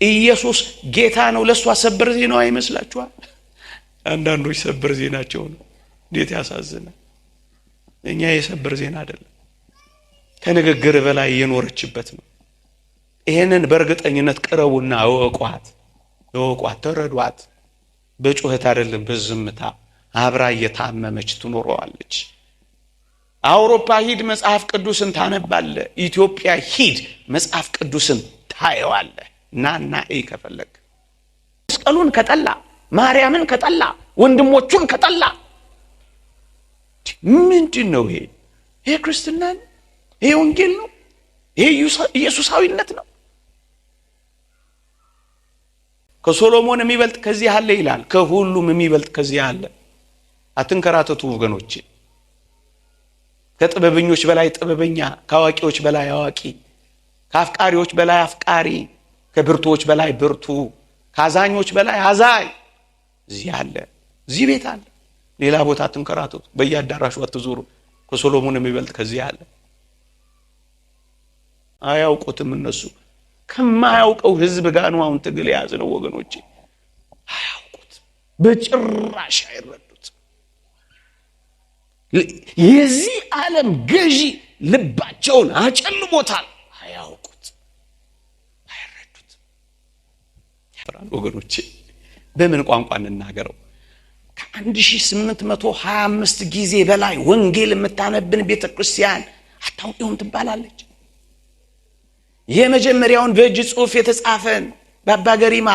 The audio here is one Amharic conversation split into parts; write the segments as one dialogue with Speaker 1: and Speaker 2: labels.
Speaker 1: ኢየሱስ ጌታ ነው ለሷ ሰበር ዜናው አይመስላችኋል? አንዳንዶች ሰበር ዜናቸው ነው። እንዴት ያሳዝናል። እኛ የሰበር ዜና አይደለም፣ ከንግግር በላይ የኖረችበት ነው። ይሄንን በእርግጠኝነት ቅረቡና እወቋት፣ ተረዷት። በጩኸት አይደለም በዝምታ አብራ እየታመመች ትኖረዋለች። አውሮፓ ሂድ መጽሐፍ ቅዱስን ታነባለ፣ ኢትዮጵያ ሂድ መጽሐፍ ቅዱስን ታየዋለ። ናና ከፈለግ መስቀሉን ከጠላ፣ ማርያምን ከጠላ፣ ወንድሞቹን ከጠላ ምንድነው ይሄ? ይሄ ክርስትና ነው? ይሄ ወንጌል ነው? ይሄ ኢየሱሳዊነት ነው? ከሶሎሞን የሚበልጥ ከዚህ አለ ይላል። ከሁሉም የሚበልጥ ከዚህ አለ። አትንከራተቱ ወገኖቼ። ከጥበበኞች በላይ ጥበበኛ፣ ከአዋቂዎች በላይ አዋቂ፣ ከአፍቃሪዎች በላይ አፍቃሪ፣ ከብርቱዎች በላይ ብርቱ፣ ከአዛኞች በላይ አዛኝ እዚህ አለ። እዚህ ቤት አለ። ሌላ ቦታ አትንከራተቱ። በየአዳራሹ አትዞሩ። ከሶሎሞን የሚበልጥ ከዚህ አለ። አያውቁትም እነሱ። ከማያውቀው ህዝብ ጋር ነው አሁን ትግል ያዝነው ወገኖቼ። አያውቁት፣ በጭራሽ አይረዱት። የዚህ ዓለም ገዢ ልባቸውን አጨልሞታል። አያውቁት፣ አይረዱት። ወገኖቼ በምን ቋንቋ እንናገረው? ከ1825 ጊዜ በላይ ወንጌል የምታነብን ቤተክርስቲያን አታውቂውም ትባላለች። የመጀመሪያውን በእጅ ጽሑፍ የተጻፈን በአባ ገሪማ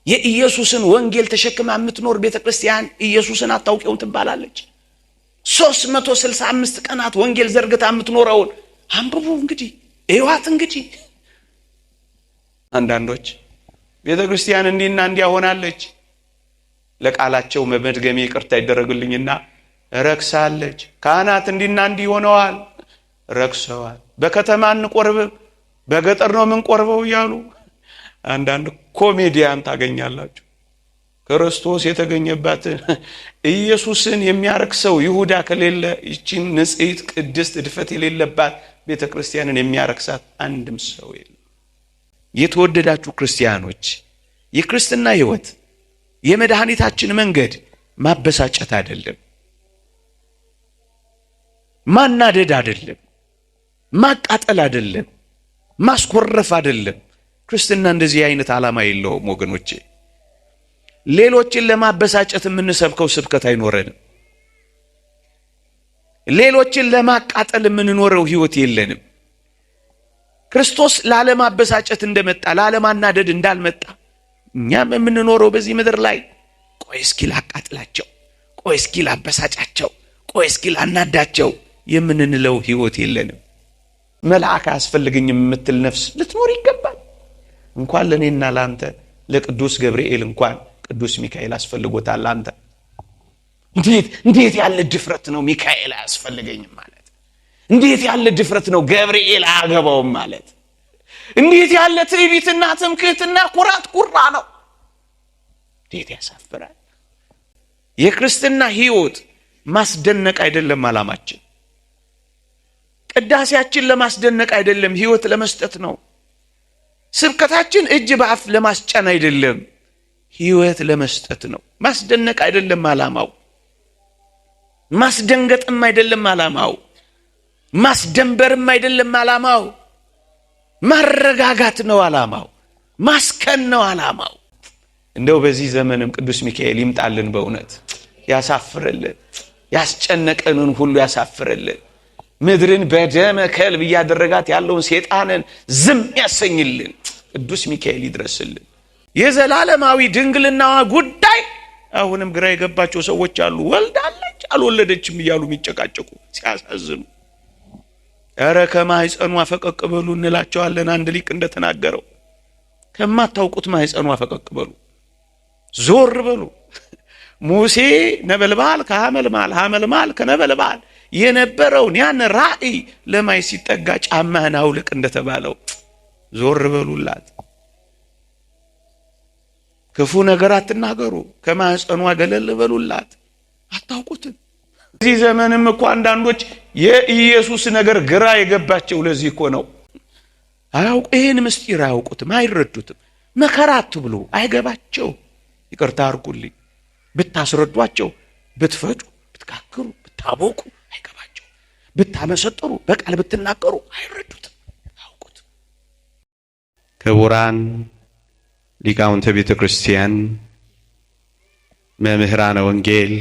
Speaker 1: የኢየሱስን ወንጌል ተሸክማ የምትኖር ቤተክርስቲያን ኢየሱስን አታውቂውም ትባላለች። 365 ቀናት ወንጌል ዘርግታ የምትኖረውን አንብቡ እንግዲህ፣ እዩዋት እንግዲህ። አንዳንዶች ቤተክርስቲያን እንዲና እንዲያ ሆናለች፣ ለቃላቸው መመድገሜ ይቅርታ ይደረግልኝና ረክሳለች። ካህናት እንዲና እንዲህ ሆነዋል፣ ረክሰዋል። በከተማ እንቆርብም በገጠር ነው ምን ቆርበው ያሉ አንዳንድ ኮሜዲያን ታገኛላችሁ። ክርስቶስ የተገኘባት ኢየሱስን የሚያረክሰው ይሁዳ ከሌለ ይቺን ንጽሕት ቅድስት እድፈት የሌለባት ቤተክርስቲያንን የሚያረክሳት አንድም ሰው የለም። የተወደዳችሁ ክርስቲያኖች፣ የክርስትና ሕይወት የመድኃኒታችን መንገድ ማበሳጨት አይደለም፣ ማናደድ አይደለም፣ ማቃጠል አይደለም፣ ማስኮረፍ አይደለም። ክርስትና እንደዚህ አይነት ዓላማ የለውም ወገኖቼ። ሌሎችን ለማበሳጨት የምንሰብከው ስብከት አይኖረንም። ሌሎችን ለማቃጠል የምንኖረው ሕይወት የለንም። ክርስቶስ ላለማበሳጨት እንደመጣ ላለማናደድ እንዳልመጣ እኛም የምንኖረው በዚህ ምድር ላይ ቆይ እስኪ ላቃጥላቸው፣ ቆይ እስኪ ላበሳጫቸው፣ ቆይ እስኪ ላናዳቸው የምንንለው ሕይወት የለንም። መልአክ አያስፈልገኝም የምትል ነፍስ ልትኖር ይገባል። እንኳን ለኔና ላንተ ለቅዱስ ገብርኤል እንኳን ቅዱስ ሚካኤል አስፈልጎታል። አንተ እንዴት ያለ ድፍረት ነው ሚካኤል አያስፈልገኝም ማለት? እንዴት ያለ ድፍረት ነው ገብርኤል አያገባውም ማለት? እንዴት ያለ ትዕቢትና ትምክህትና ኩራት ኩራ ነው! እንዴት ያሳፍራል! የክርስትና ሕይወት ማስደነቅ አይደለም ዓላማችን። ቅዳሴያችን ለማስደነቅ አይደለም፣ ሕይወት ለመስጠት ነው። ስብከታችን እጅ በአፍ ለማስጫን አይደለም፣ ሕይወት ለመስጠት ነው። ማስደነቅ አይደለም ዓላማው፣ ማስደንገጥም አይደለም ዓላማው፣ ማስደንበርም አይደለም ዓላማው፣ ማረጋጋት ነው ዓላማው፣ ማስከን ነው ዓላማው። እንደው በዚህ ዘመንም ቅዱስ ሚካኤል ይምጣልን፣ በእውነት ያሳፍርልን፣ ያስጨነቀንን ሁሉ ያሳፍርልን። ምድርን በደመ ከልብ እያደረጋት ያለውን ሰይጣንን ዝም ያሰኝልን። ቅዱስ ሚካኤል ይድረስልን። የዘላለማዊ ድንግልናዋ ጉዳይ አሁንም ግራ የገባቸው ሰዎች አሉ። ወልዳለች አልወለደችም እያሉ የሚጨቃጨቁ ሲያሳዝኑ። ኧረ ከማህፀኗ ፈቀቅ በሉ እንላቸዋለን። አንድ ሊቅ እንደተናገረው ከማታውቁት ማህፀኗ ፈቀቅ በሉ፣ ዞር በሉ። ሙሴ ነበልባል ከሐመልማል ሐመልማል ከነበልባል የነበረውን ያን ራእይ ለማይ ሲጠጋ ጫማህን አውልቅ እንደተባለው ዞር በሉላት። ክፉ ነገር አትናገሩ፣ ከማህፀኗ ገለል በሉላት። አታውቁትም። በዚህ ዘመንም እኮ አንዳንዶች የኢየሱስ ነገር ግራ የገባቸው ለዚህ እኮ ነው። ይህን ምስጢር አያውቁትም፣ አይረዱትም። መከራ አትብሉ። አይገባቸው። ይቅርታ አድርጉልኝ። ብታስረዷቸው፣ ብትፈጩ፣ ብትጋግሩ፣ ብታቦቁ አይገባቸው። ብታመሰጥሩ፣ በቃል ብትናገሩ አይረዱትም፣ አያውቁት። ክቡራን ሊቃውንተ ቤተ ክርስቲያን፣ መምህራነ ወንጌል፣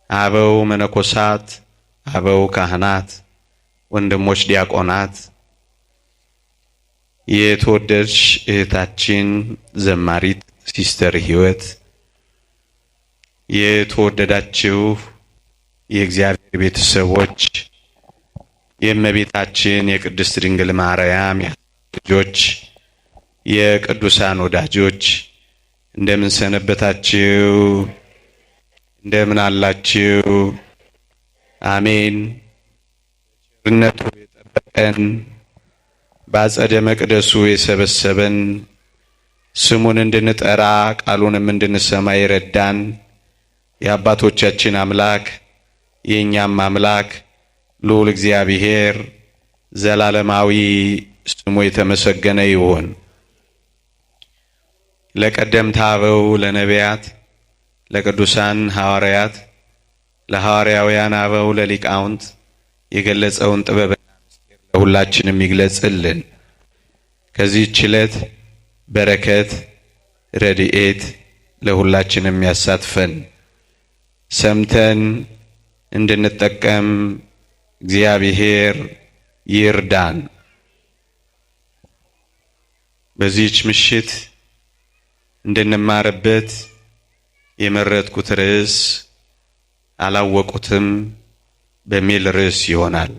Speaker 1: አበው መነኮሳት፣ አበው ካህናት፣ ወንድሞች ዲያቆናት፣ የተወደድሽ እህታችን ዘማሪት ሲስተር ሕይወት፣ የተወደዳችሁ የእግዚአብሔር ቤተሰቦች፣ የእመቤታችን የቅድስት ድንግል ማርያም ልጆች፣ የቅዱሳን ወዳጆች እንደምን ሰነበታችሁ? እንደምን አላችሁ? አሜን። ቸርነቱ የጠበቀን በአጸደ መቅደሱ የሰበሰበን ስሙን እንድንጠራ ቃሉንም እንድንሰማ ይረዳን የአባቶቻችን አምላክ የእኛም አምላክ ልዑል እግዚአብሔር ዘላለማዊ ስሙ የተመሰገነ ይሁን። ለቀደምት አበው ለነቢያት፣ ለቅዱሳን ሐዋርያት፣ ለሐዋርያውያን አበው፣ ለሊቃውንት የገለጸውን ጥበብና ምስጢር ለሁላችንም ይግለጽልን። ከዚህች ዕለት በረከት ረድኤት ለሁላችንም ያሳትፈን። ሰምተን እንድንጠቀም እግዚአብሔር ይርዳን። በዚህች ምሽት እንድንማርበት የመረጥኩት ርዕስ አላወቁትም በሚል ርዕስ ይሆናል።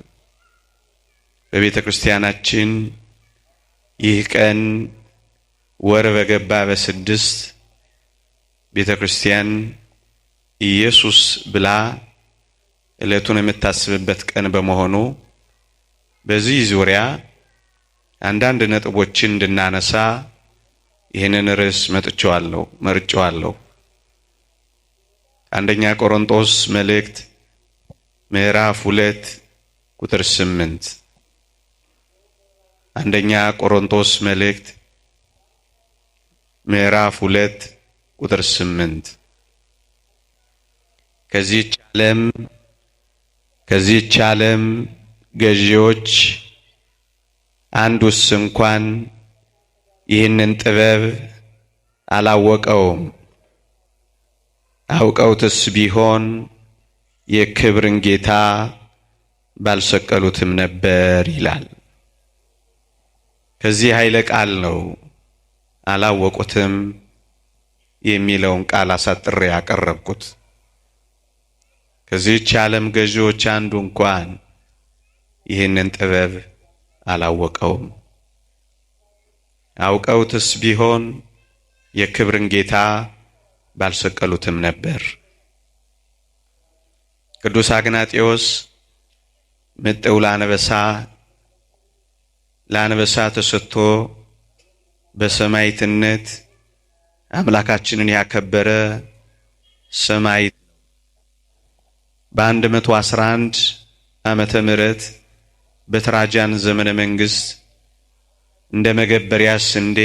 Speaker 1: በቤተ ክርስቲያናችን ይህ ቀን ወር በገባ በ6 ቤተ ክርስቲያን ኢየሱስ ብላ ዕለቱን የምታስብበት ቀን በመሆኑ በዚህ ዙሪያ አንዳንድ ነጥቦችን እንድናነሳ ይህንን ርዕስ መርጬዋለሁ። አንደኛ ቆሮንቶስ መልእክት ምዕራፍ 2 ቁጥር 8። አንደኛ ቆሮንቶስ መልእክት ምዕራፍ 2 ቁጥር 8 ከዚህች ዓለም ገዢዎች አንዱስ እንኳን ይህንን ጥበብ አላወቀውም። አውቀውትስ ቢሆን የክብርን ጌታ ባልሰቀሉትም ነበር ይላል። ከዚህ ኃይለ ቃል ነው አላወቁትም የሚለውን ቃል አሳጥሬ ያቀረብኩት። ከዚህች ዓለም ገዢዎች አንዱ እንኳን ይህንን ጥበብ አላወቀውም። አውቀውትስ ቢሆን የክብርን ጌታ ባልሰቀሉትም ነበር። ቅዱስ አግናጤዎስ ምጥው ለአንበሳ ተሰጥቶ በሰማዕትነት አምላካችንን ያከበረ ሰማዕት በ111 ዓመተ ምህረት በትራጃን ዘመነ መንግስት እንደ መገበሪያ ስንዴ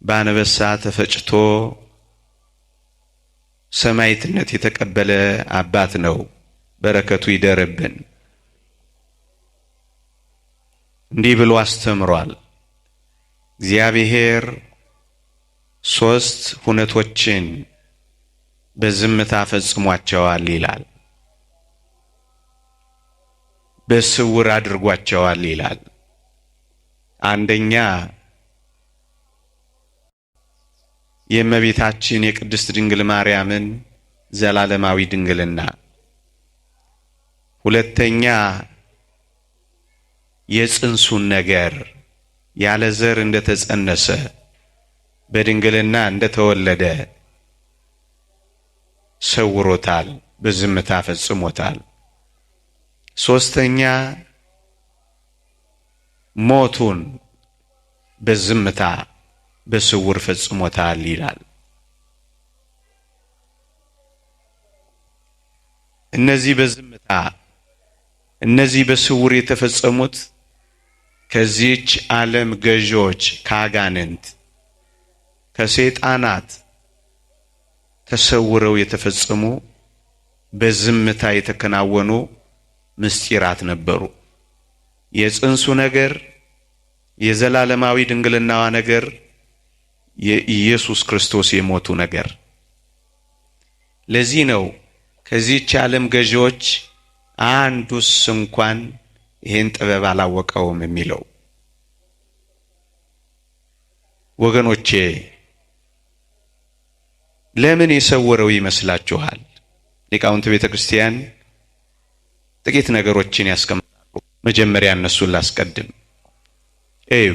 Speaker 1: በአንበሳ ተፈጭቶ ሰማዕትነት የተቀበለ አባት ነው። በረከቱ ይደርብን። እንዲህ ብሎ አስተምሯል። እግዚአብሔር 3 ሁነቶችን በዝምታ ፈጽሟቸዋል ይላል። በስውር አድርጓቸዋል ይላል። አንደኛ የእመቤታችን የቅድስት ድንግል ማርያምን ዘላለማዊ ድንግልና፣ ሁለተኛ የጽንሱን ነገር ያለ ዘር እንደተጸነሰ በድንግልና እንደተወለደ ሰውሮታል፣ በዝምታ ፈጽሞታል። ሶስተኛ ሞቱን በዝምታ በስውር ፈጽሞታል ይላል። እነዚህ በዝምታ እነዚህ በስውር የተፈጸሙት ከዚህች ዓለም ገዢዎች ከአጋንንት ከሰይጣናት ተሰውረው የተፈጸሙ በዝምታ የተከናወኑ ምስጢራት ነበሩ። የጽንሱ ነገር፣ የዘላለማዊ ድንግልናዋ ነገር፣ የኢየሱስ ክርስቶስ የሞቱ ነገር። ለዚህ ነው ከዚህች ዓለም ገዢዎች አንዱስ እንኳን ይህን ጥበብ አላወቀውም የሚለው። ወገኖቼ ለምን የሰወረው ይመስላችኋል? ሊቃውንት ቤተ ክርስቲያን ጥቂት ነገሮችን ያስቀምጣሉ። መጀመሪያ እነሱን ላስቀድም። እዩ፣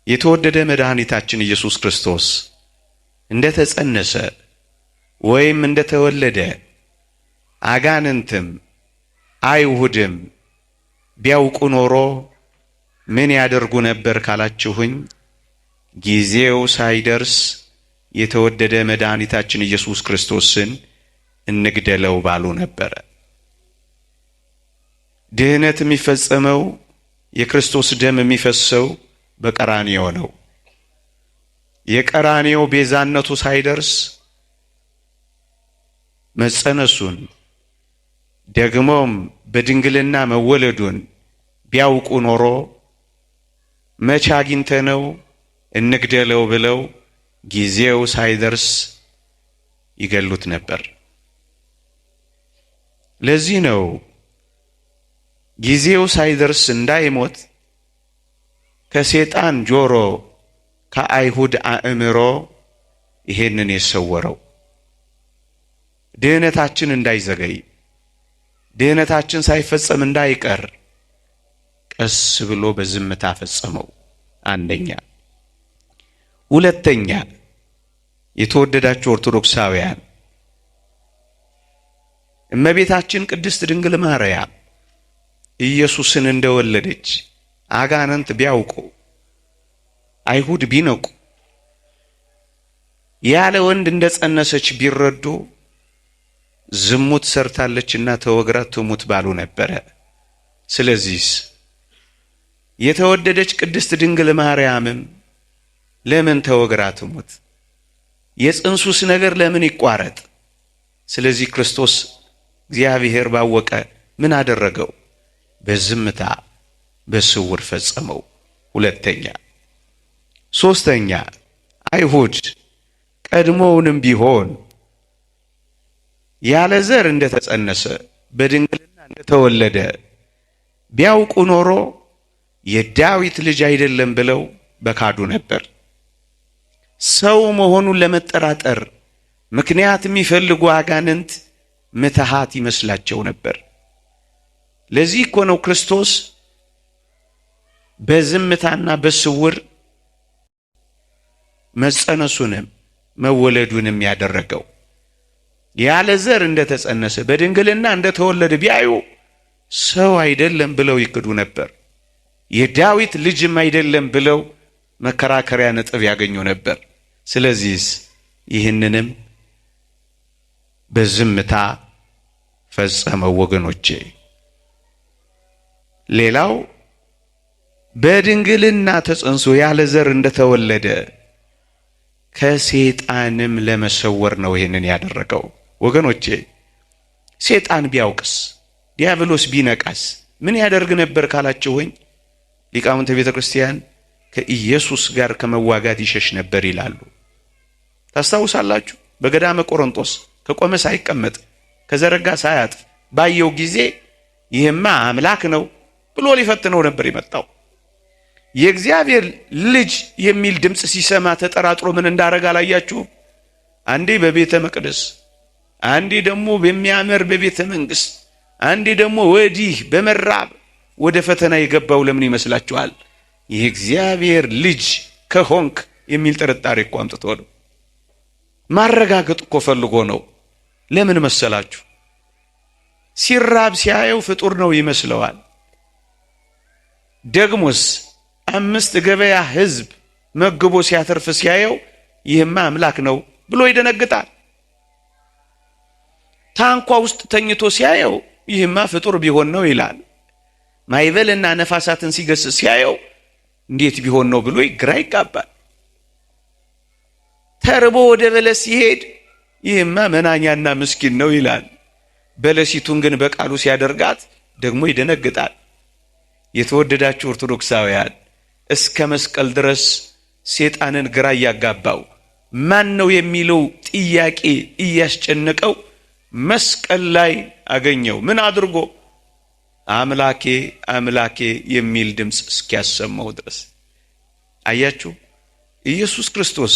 Speaker 1: የተወደደ መድኃኒታችን ኢየሱስ ክርስቶስ እንደተጸነሰ ወይም እንደተወለደ አጋንንትም አይሁድም ቢያውቁ ኖሮ ምን ያደርጉ ነበር ካላችሁኝ፣ ጊዜው ሳይደርስ የተወደደ መድኃኒታችን ኢየሱስ ክርስቶስን እንግደለው ባሉ ነበረ። ድህነት የሚፈጸመው የክርስቶስ ደም የሚፈሰው በቀራንዮ ነው። የቀራንዮ ቤዛነቱ ሳይደርስ መጸነሱን ደግሞም በድንግልና መወለዱን ቢያውቁ ኖሮ መቼ አግኝተነው እንግደለው ብለው ጊዜው ሳይደርስ ይገሉት ነበር። ለዚህ ነው ጊዜው ሳይደርስ እንዳይሞት ከሰይጣን ጆሮ ከአይሁድ አእምሮ ይሄንን የሰወረው። ድህነታችን እንዳይዘገይ፣ ድህነታችን ሳይፈጸም እንዳይቀር ቀስ ብሎ በዝምታ ፈጸመው። አንደኛ። ሁለተኛ፣ የተወደዳችሁ ኦርቶዶክሳውያን፣ እመቤታችን ቅድስት ድንግል ማርያም ኢየሱስን እንደወለደች አጋንንት ቢያውቁ፣ አይሁድ ቢነቁ፣ ያለ ወንድ እንደጸነሰች ቢረዱ ዝሙት ሰርታለችና ተወግራ ትሙት ባሉ ነበረ። ስለዚህ የተወደደች ቅድስት ድንግል ማርያምም ለምን ተወግራ ትሙት? የጽንሱስ ነገር ለምን ይቋረጥ? ስለዚህ ክርስቶስ እግዚአብሔር ባወቀ ምን አደረገው? በዝምታ በስውር ፈጸመው። ሁለተኛ። ሶስተኛ፣ አይሁድ ቀድሞውንም ቢሆን ያለ ዘር እንደተጸነሰ በድንግልና እንደተወለደ ቢያውቁ ኖሮ የዳዊት ልጅ አይደለም ብለው በካዱ ነበር። ሰው መሆኑን ለመጠራጠር ምክንያት የሚፈልጉ አጋንንት ምትሃት ይመስላቸው ነበር። ለዚህ እኮ ነው ክርስቶስ በዝምታና በስውር መጸነሱንም መወለዱንም ያደረገው። ያለ ዘር እንደተጸነሰ በድንግልና እንደተወለደ ቢያዩ ሰው አይደለም ብለው ይክዱ ነበር። የዳዊት ልጅም አይደለም ብለው መከራከሪያ ነጥብ ያገኙ ነበር። ስለዚህ ይህንንም በዝምታ ፈጸመው። ወገኖቼ ሌላው በድንግልና ተጸንሶ ያለ ዘር እንደተወለደ ከሰይጣንም ለመሰወር ነው ይህንን ያደረገው። ወገኖቼ ሰይጣን ቢያውቅስ፣ ዲያብሎስ ቢነቃስ ምን ያደርግ ነበር ካላችሁኝ፣ ሊቃውንተ ቤተ ክርስቲያን ከኢየሱስ ጋር ከመዋጋት ይሸሽ ነበር ይላሉ። ታስታውሳላችሁ? በገዳመ ቆሮንቶስ ከቆመ ሳይቀመጥ ከዘረጋ ሳያጥፍ ባየው ጊዜ ይህማ አምላክ ነው ብሎ ሊፈትነው ነበር የመጣው። የእግዚአብሔር ልጅ የሚል ድምፅ ሲሰማ ተጠራጥሮ ምን እንዳረጋ አላያችሁ? አንዴ በቤተ መቅደስ፣ አንዴ ደግሞ በሚያምር በቤተ መንግስት፣ አንዴ ደግሞ ወዲህ በመራብ ወደ ፈተና የገባው ለምን ይመስላችኋል? የእግዚአብሔር ልጅ ከሆንክ የሚል ጥርጣሬ እኮ አምጥቶ ነው። ማረጋገጥ እኮ ፈልጎ ነው። ለምን መሰላችሁ? ሲራብ ሲያየው ፍጡር ነው ይመስለዋል። ደግሞስ 5 ገበያ ህዝብ መግቦ ሲያተርፍ ሲያየው ይህማ አምላክ ነው ብሎ ይደነግጣል። ታንኳ ውስጥ ተኝቶ ሲያየው ይህማ ፍጡር ቢሆን ነው ይላል። ማይበልና ነፋሳትን ሲገስጽ ሲያየው እንዴት ቢሆን ነው ብሎ ግራ ይጋባል። ተርቦ ወደ በለስ ሲሄድ ይህማ መናኛና ምስኪን ነው ይላል። በለሲቱን ግን በቃሉ ሲያደርጋት ደግሞ ይደነግጣል። የተወደዳችሁ ኦርቶዶክሳውያን እስከ መስቀል ድረስ ሰይጣንን ግራ እያጋባው ማን ነው የሚለው ጥያቄ እያስጨነቀው መስቀል ላይ አገኘው። ምን አድርጎ? አምላኬ አምላኬ የሚል ድምፅ እስኪያሰማው ድረስ። አያችሁ፣ ኢየሱስ ክርስቶስ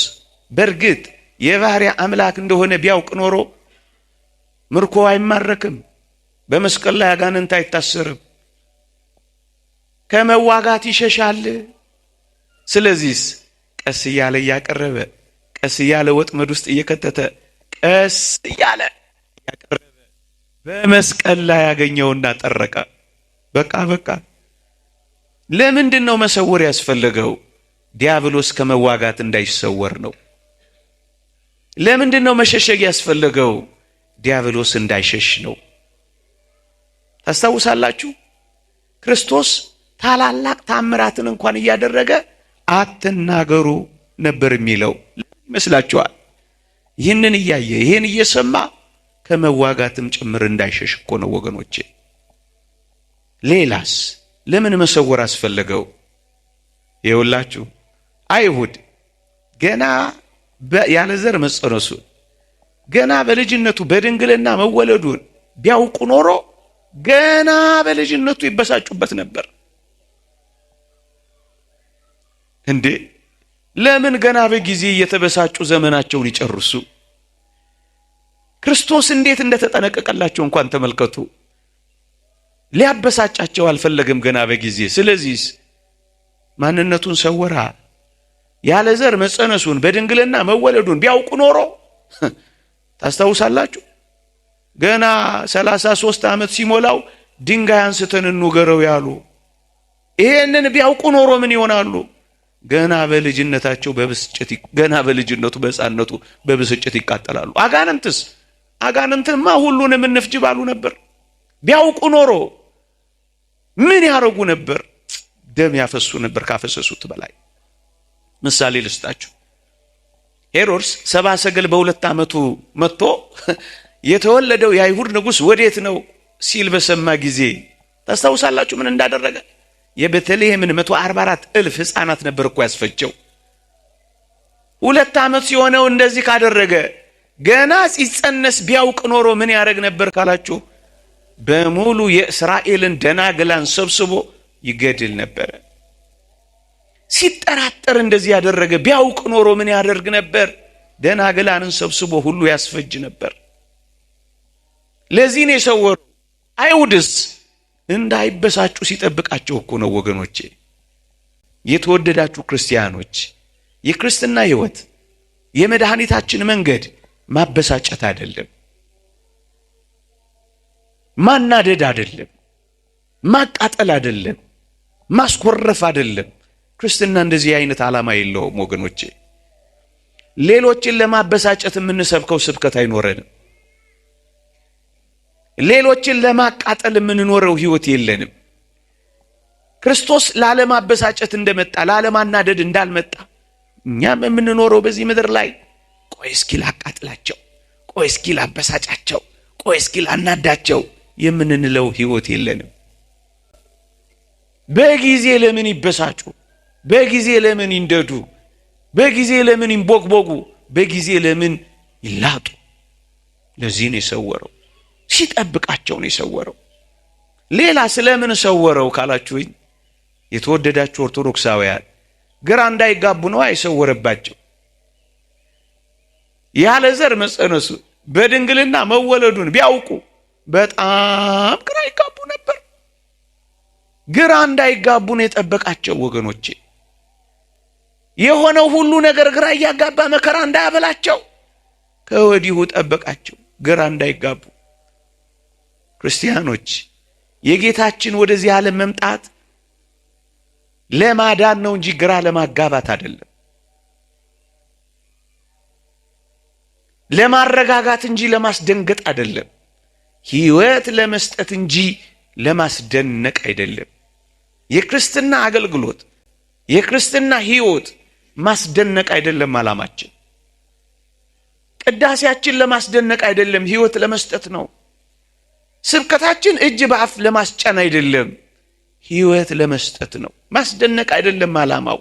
Speaker 1: በእርግጥ የባህሪ አምላክ እንደሆነ ቢያውቅ ኖሮ ምርኮ አይማረክም፣ በመስቀል ላይ አጋንንት አይታሰርም፣ ከመዋጋት ይሸሻል። ስለዚህስ ቀስ እያለ እያቀረበ ቀስ እያለ ወጥመድ ውስጥ እየከተተ ቀስ እያለ ያቀረበ በመስቀል ላይ ያገኘውና ጠረቀ። በቃ ለምንድን ነው መሰወር ያስፈለገው? ዲያብሎስ ከመዋጋት እንዳይሰወር ነው። ለምንድን ነው መሸሸግ ያስፈለገው? ዲያብሎስ እንዳይሸሽ ነው። ታስታውሳላችሁ? ክርስቶስ ታላላቅ ታምራትን እንኳን እያደረገ አትናገሩ ነበር የሚለው ይመስላችኋል? ይህንን እያየ ይህን እየሰማ ከመዋጋትም ጭምር እንዳይሸሽ እኮ ነው ወገኖቼ። ሌላስ ለምን መሰወር አስፈለገው? ይኸውላችሁ አይሁድ ገና ያለ ዘር መጸነሱን ገና በልጅነቱ በድንግልና መወለዱን ቢያውቁ ኖሮ ገና በልጅነቱ ይበሳጩበት ነበር። እንዴ ለምን ገና በጊዜ እየተበሳጩ ዘመናቸውን ይጨርሱ? ክርስቶስ እንዴት እንደተጠነቀቀላቸው እንኳን ተመልከቱ። ሊያበሳጫቸው አልፈለገም ገና በጊዜ። ስለዚህ ማንነቱን ሰወራ። ያለ ዘር መጸነሱን በድንግልና መወለዱን ቢያውቁ ኖሮ ታስታውሳላችሁ? ገና 33 ዓመት ሲሞላው ድንጋይ አንስተን እንውገረው ያሉ። ይሄንን ቢያውቁ ኖሮ ምን ይሆናሉ? ገና በልጅነታቸው ገና በልጅነቱ በሕፃንነቱ በብስጭት ይቃጠላሉ። አጋንንትማ ሁሉንም እንፍጅ ባሉ ነበር። ቢያውቁ ኖሮ ምን ያረጉ ነበር? ደም ያፈሱ ነበር ካፈሰሱት በላይ። ምሳሌ ልስጣችሁ። ሄሮድስ 70 ሰገል በ2 ዓመቱ መጥቶ የተወለደው የአይሁድ ንጉሥ ወዴት ነው ሲል በሰማ ጊዜ ታስታውሳላችሁ ምን እንዳደረገ? የቤተልሔምን 144,000 ሕፃናት ነበር እኮ ያስፈጀው። 2 ዓመት ሲሆነው እንደዚህ ካደረገ ገና ሲጸነስ ቢያውቅ ኖሮ ምን ያደርግ ነበር ካላችሁ? በሙሉ የእስራኤልን ደናግላን ሰብስቦ ይገድል ነበር። ሲጠራጠር እንደዚህ ያደረገ ቢያውቅ ኖሮ ምን ያደርግ ነበር? ደናግላንን ሰብስቦ ሁሉ ያስፈጅ ነበር። ለዚህ ነው የሰወሩ። አይሁድስ እንዳይበሳጩ ሲጠብቃቸው እኮ ነው ወገኖቼ። የተወደዳችሁ ክርስቲያኖች፣ የክርስትና ሕይወት የመድኃኒታችን መንገድ ማበሳጨት አይደለም፣ ማናደድ አይደለም፣ ማቃጠል አይደለም፣ ማስኮረፍ አይደለም። ክርስትና እንደዚህ አይነት ዓላማ የለውም ወገኖቼ። ሌሎችን ለማበሳጨት የምንሰብከው ስብከት አይኖረንም። ሌሎችን ለማቃጠል የምንኖረው ሕይወት የለንም። ክርስቶስ ላለማበሳጨት እንደመጣ ላለማናደድ እንዳልመጣ እኛም የምንኖረው በዚህ ምድር ላይ ቆይ እስኪ ላቃጥላቸው፣ ቆይ እስኪ ላበሳጫቸው፣ ቆይ እስኪ ላናዳቸው የምንለው ሕይወት የለንም። በጊዜ ለምን ይበሳጩ? በጊዜ ለምን ይንደዱ? በጊዜ ለምን ይንቦግቦጉ? በጊዜ ለምን ይላጡ? ለዚህ ነው የሰወረው። ሲጠብቃቸው ነው የሰወረው። ሌላ ስለምን ሰወረው ካላችሁኝ፣ የተወደዳችሁ ኦርቶዶክሳውያን ግራ እንዳይጋቡ ነው አይሰወረባቸው። ያለ ዘር መጸነሱ በድንግልና መወለዱን ቢያውቁ በጣም ግራ ይጋቡ ነበር። ግራ እንዳይጋቡ ነው የጠበቃቸው ወገኖቼ። የሆነው ሁሉ ነገር ግራ እያጋባ መከራ እንዳያበላቸው ከወዲሁ ጠበቃቸው፣ ግራ እንዳይጋቡ። ክርስቲያኖች፣ የጌታችን ወደዚህ ዓለም መምጣት ለማዳን ነው እንጂ ግራ ለማጋባት አይደለም። ለማረጋጋት እንጂ ለማስደንገጥ አይደለም። ሕይወት ለመስጠት እንጂ ለማስደነቅ አይደለም። የክርስትና አገልግሎት፣ የክርስትና ሕይወት ማስደነቅ አይደለም ዓላማችን። ቅዳሴያችን ለማስደነቅ አይደለም፣ ሕይወት ለመስጠት ነው። ስብከታችን እጅ በአፍ ለማስጫን አይደለም፣ ሕይወት ለመስጠት ነው። ማስደነቅ አይደለም ዓላማው፣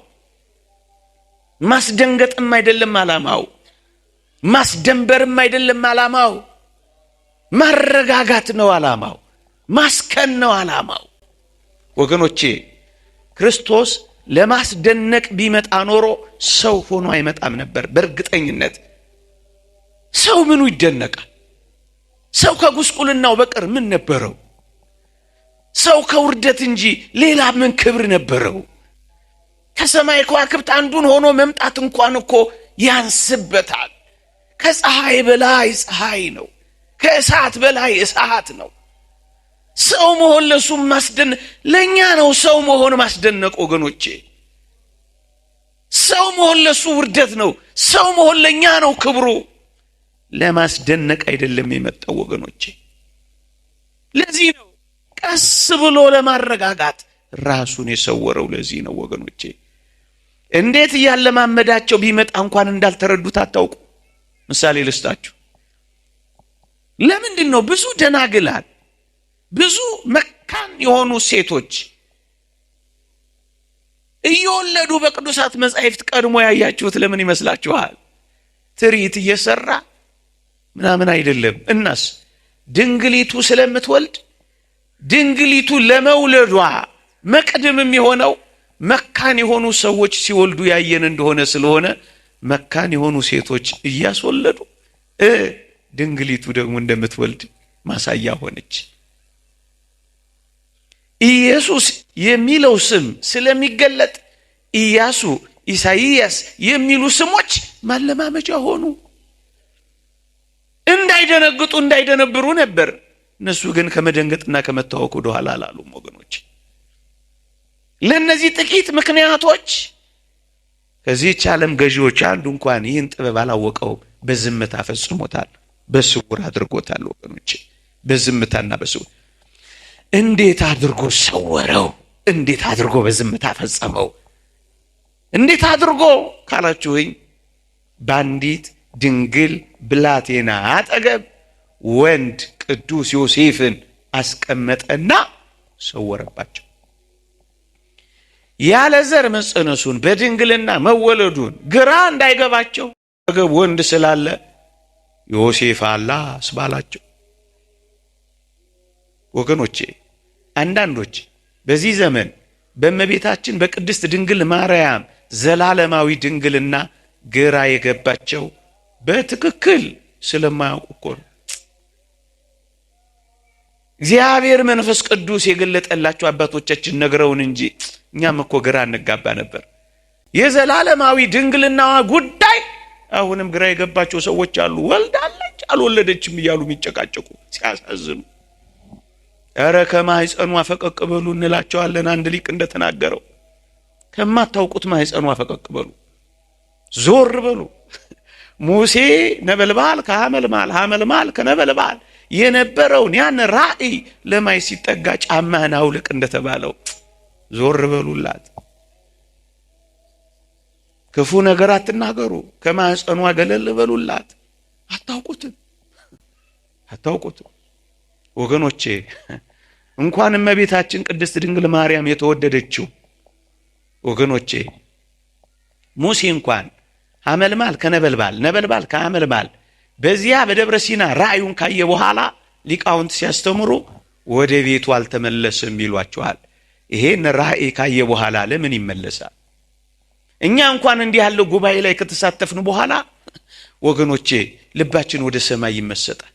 Speaker 1: ማስደንገጥም አይደለም ዓላማው፣ ማስደንበርም አይደለም ዓላማው፣ ማረጋጋት ነው ዓላማው፣ ማስከን ነው ዓላማው። ወገኖቼ ክርስቶስ ለማስደነቅ ቢመጣ ኖሮ ሰው ሆኖ አይመጣም ነበር። በእርግጠኝነት ሰው ምኑ ይደነቃል? ሰው ከጉስቁልናው በቀር ምን ነበረው? ሰው ከውርደት እንጂ ሌላ ምን ክብር ነበረው? ከሰማይ ከዋክብት አንዱን ሆኖ መምጣት እንኳን እኮ ያንስበታል። ከፀሐይ በላይ ፀሐይ ነው፣ ከእሳት በላይ እሳት ነው። ሰው መሆን ለሱ ለኛ ነው። ሰው መሆን ማስደነቅ ወገኖቼ፣ ሰው መሆን ለሱ ውርደት ነው። ሰው መሆን ለኛ ነው ክብሩ። ለማስደነቅ አይደለም የመጣው ወገኖቼ። ለዚህ ነው ቀስ ብሎ ለማረጋጋት ራሱን የሰወረው። ለዚህ ነው ወገኖቼ እንዴት እያለማመዳቸው ቢመጣ እንኳን እንዳልተረዱት አታውቁ። ምሳሌ ልስጣችሁ። ለምንድን ነው ብዙ ደናግላል፣ ብዙ መካን የሆኑ ሴቶች እየወለዱ በቅዱሳት መጻሕፍት ቀድሞ ያያችሁት ለምን ይመስላችኋል? ትርኢት እየሰራ ምናምን አይደለም። እናስ ድንግሊቱ ስለምትወልድ ድንግሊቱ ለመውለዷ መቅድምም የሆነው መካን የሆኑ ሰዎች ሲወልዱ ያየን እንደሆነ ስለሆነ መካን የሆኑ ሴቶች እያስወለዱ ድንግሊቱ ደግሞ እንደምትወልድ ማሳያ ሆነች። ኢየሱስ የሚለው ስም ስለሚገለጥ ኢያሱ፣ ኢሳይያስ የሚሉ ስሞች ማለማመጃ ሆኑ። እንዳይደነግጡ እንዳይደነብሩ ነበር። እነሱ ግን ከመደንገጥና ከመታወክ ወደ ኋላ አላሉም ወገኖች። ለነዚህ ጥቂት ምክንያቶች ከዚህች ዓለም ገዢዎች አንዱ እንኳን ይህን ጥበብ አላወቀው፣ በዝምታ ፈጽሞታል፣ በስውር አድርጎታል ወገኖች። በዝምታና በስውር እንዴት አድርጎ ሰወረው? እንዴት አድርጎ በዝምታ ፈጸመው? እንዴት አድርጎ ካላችሁኝ በአንዲት ድንግል ብላቴና አጠገብ ወንድ ቅዱስ ዮሴፍን አስቀመጠና ሰወረባቸው። ያለ ዘር መጸነሱን በድንግልና መወለዱን ግራ እንዳይገባቸው አጠገብ ወንድ ስላለ ዮሴፍ አላህ አስባላቸው። ወገኖቼ አንዳንዶች በዚህ ዘመን በእመቤታችን በቅድስት ድንግል ማርያም ዘላለማዊ ድንግልና ግራ የገባቸው በትክክል ስለማያውቁ እኮ ነው። እግዚአብሔር መንፈስ ቅዱስ የገለጠላቸው አባቶቻችን ነግረውን እንጂ እኛም እኮ ግራ እንጋባ ነበር። የዘላለማዊ ድንግልናዋ ጉዳይ አሁንም ግራ የገባቸው ሰዎች አሉ። ወልዳለች አልወለደችም እያሉ የሚጨቃጨቁ ሲያሳዝኑ። ኧረ ከማህፀኗ ፈቀቅ በሉ እንላቸዋለን። አንድ ሊቅ እንደተናገረው ከማታውቁት ማህፀኗ ፈቀቅ በሉ፣ ዞር በሉ። ሙሴ ነበልባል ከሐመልማል ሐመልማል ከነበልባል የነበረውን ያን ራእይ ለማይ ሲጠጋ ጫማህን አውልቅ እንደተባለው ዞር በሉላት። ክፉ ነገር አትናገሩ፣ ከማህፀኗ ገለል በሉላት። አታውቁትም ወገኖቼ። እንኳን እመቤታችን ቅድስት ድንግል ማርያም የተወደደችው ወገኖቼ ሙሴ እንኳን ሐመልማል ከነበልባል ነበልባል ከሐመልማል በዚያ በደብረ ሲና ራእዩን ካየ በኋላ ሊቃውንት ሲያስተምሩ ወደ ቤቱ አልተመለሰም ይሏቸዋል። ይሄን ራእይ ካየ በኋላ ለምን ይመለሳል? እኛ እንኳን እንዲህ ያለው ጉባኤ ላይ ከተሳተፍን በኋላ ወገኖቼ ልባችን ወደ ሰማይ ይመሰጣል።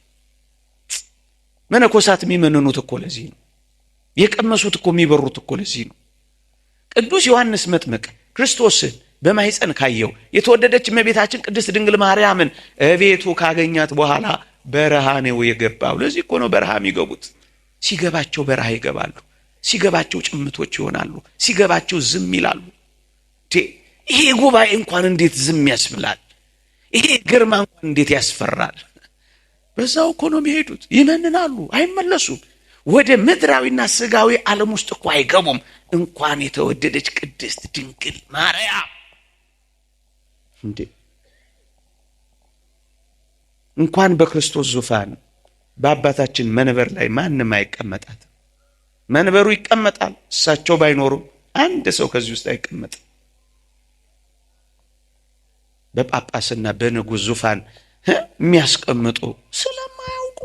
Speaker 1: መነኮሳት የሚመንኑት እኮ ለዚህ ነው። የቀመሱት እኮ የሚበሩት እኮ ለዚህ ነው። ቅዱስ ዮሐንስ መጥምቅ ክርስቶስን በማኅፀን ካየው የተወደደች እመቤታችን ቅድስት ድንግል ማርያምን እቤቱ ካገኛት በኋላ በረሃ ነው የገባው። ለዚህ እኮ ነው በረሃ የሚገቡት። ሲገባቸው በረሃ ይገባሉ፣ ሲገባቸው ጭምቶች ይሆናሉ፣ ሲገባቸው ዝም ይላሉ። ይሄ ጉባኤ እንኳን እንዴት ዝም ያስብላል! ይሄ ግርማ እንኳን እንዴት ያስፈራል! በዛው እኮ ነው የሚሄዱት። ይመንናሉ፣ አይመለሱም። ወደ ምድራዊና ስጋዊ ዓለም ውስጥ እኮ አይገቡም። እንኳን የተወደደች ቅድስት ድንግል ማርያም እንኳን በክርስቶስ ዙፋን በአባታችን መንበር ላይ ማንም አይቀመጣት። መንበሩ ይቀመጣል፣ እሳቸው ባይኖሩም አንድ ሰው ከዚህ ውስጥ አይቀመጥም። በጳጳስና በንጉሥ ዙፋን የሚያስቀምጡ ስለማያውቁ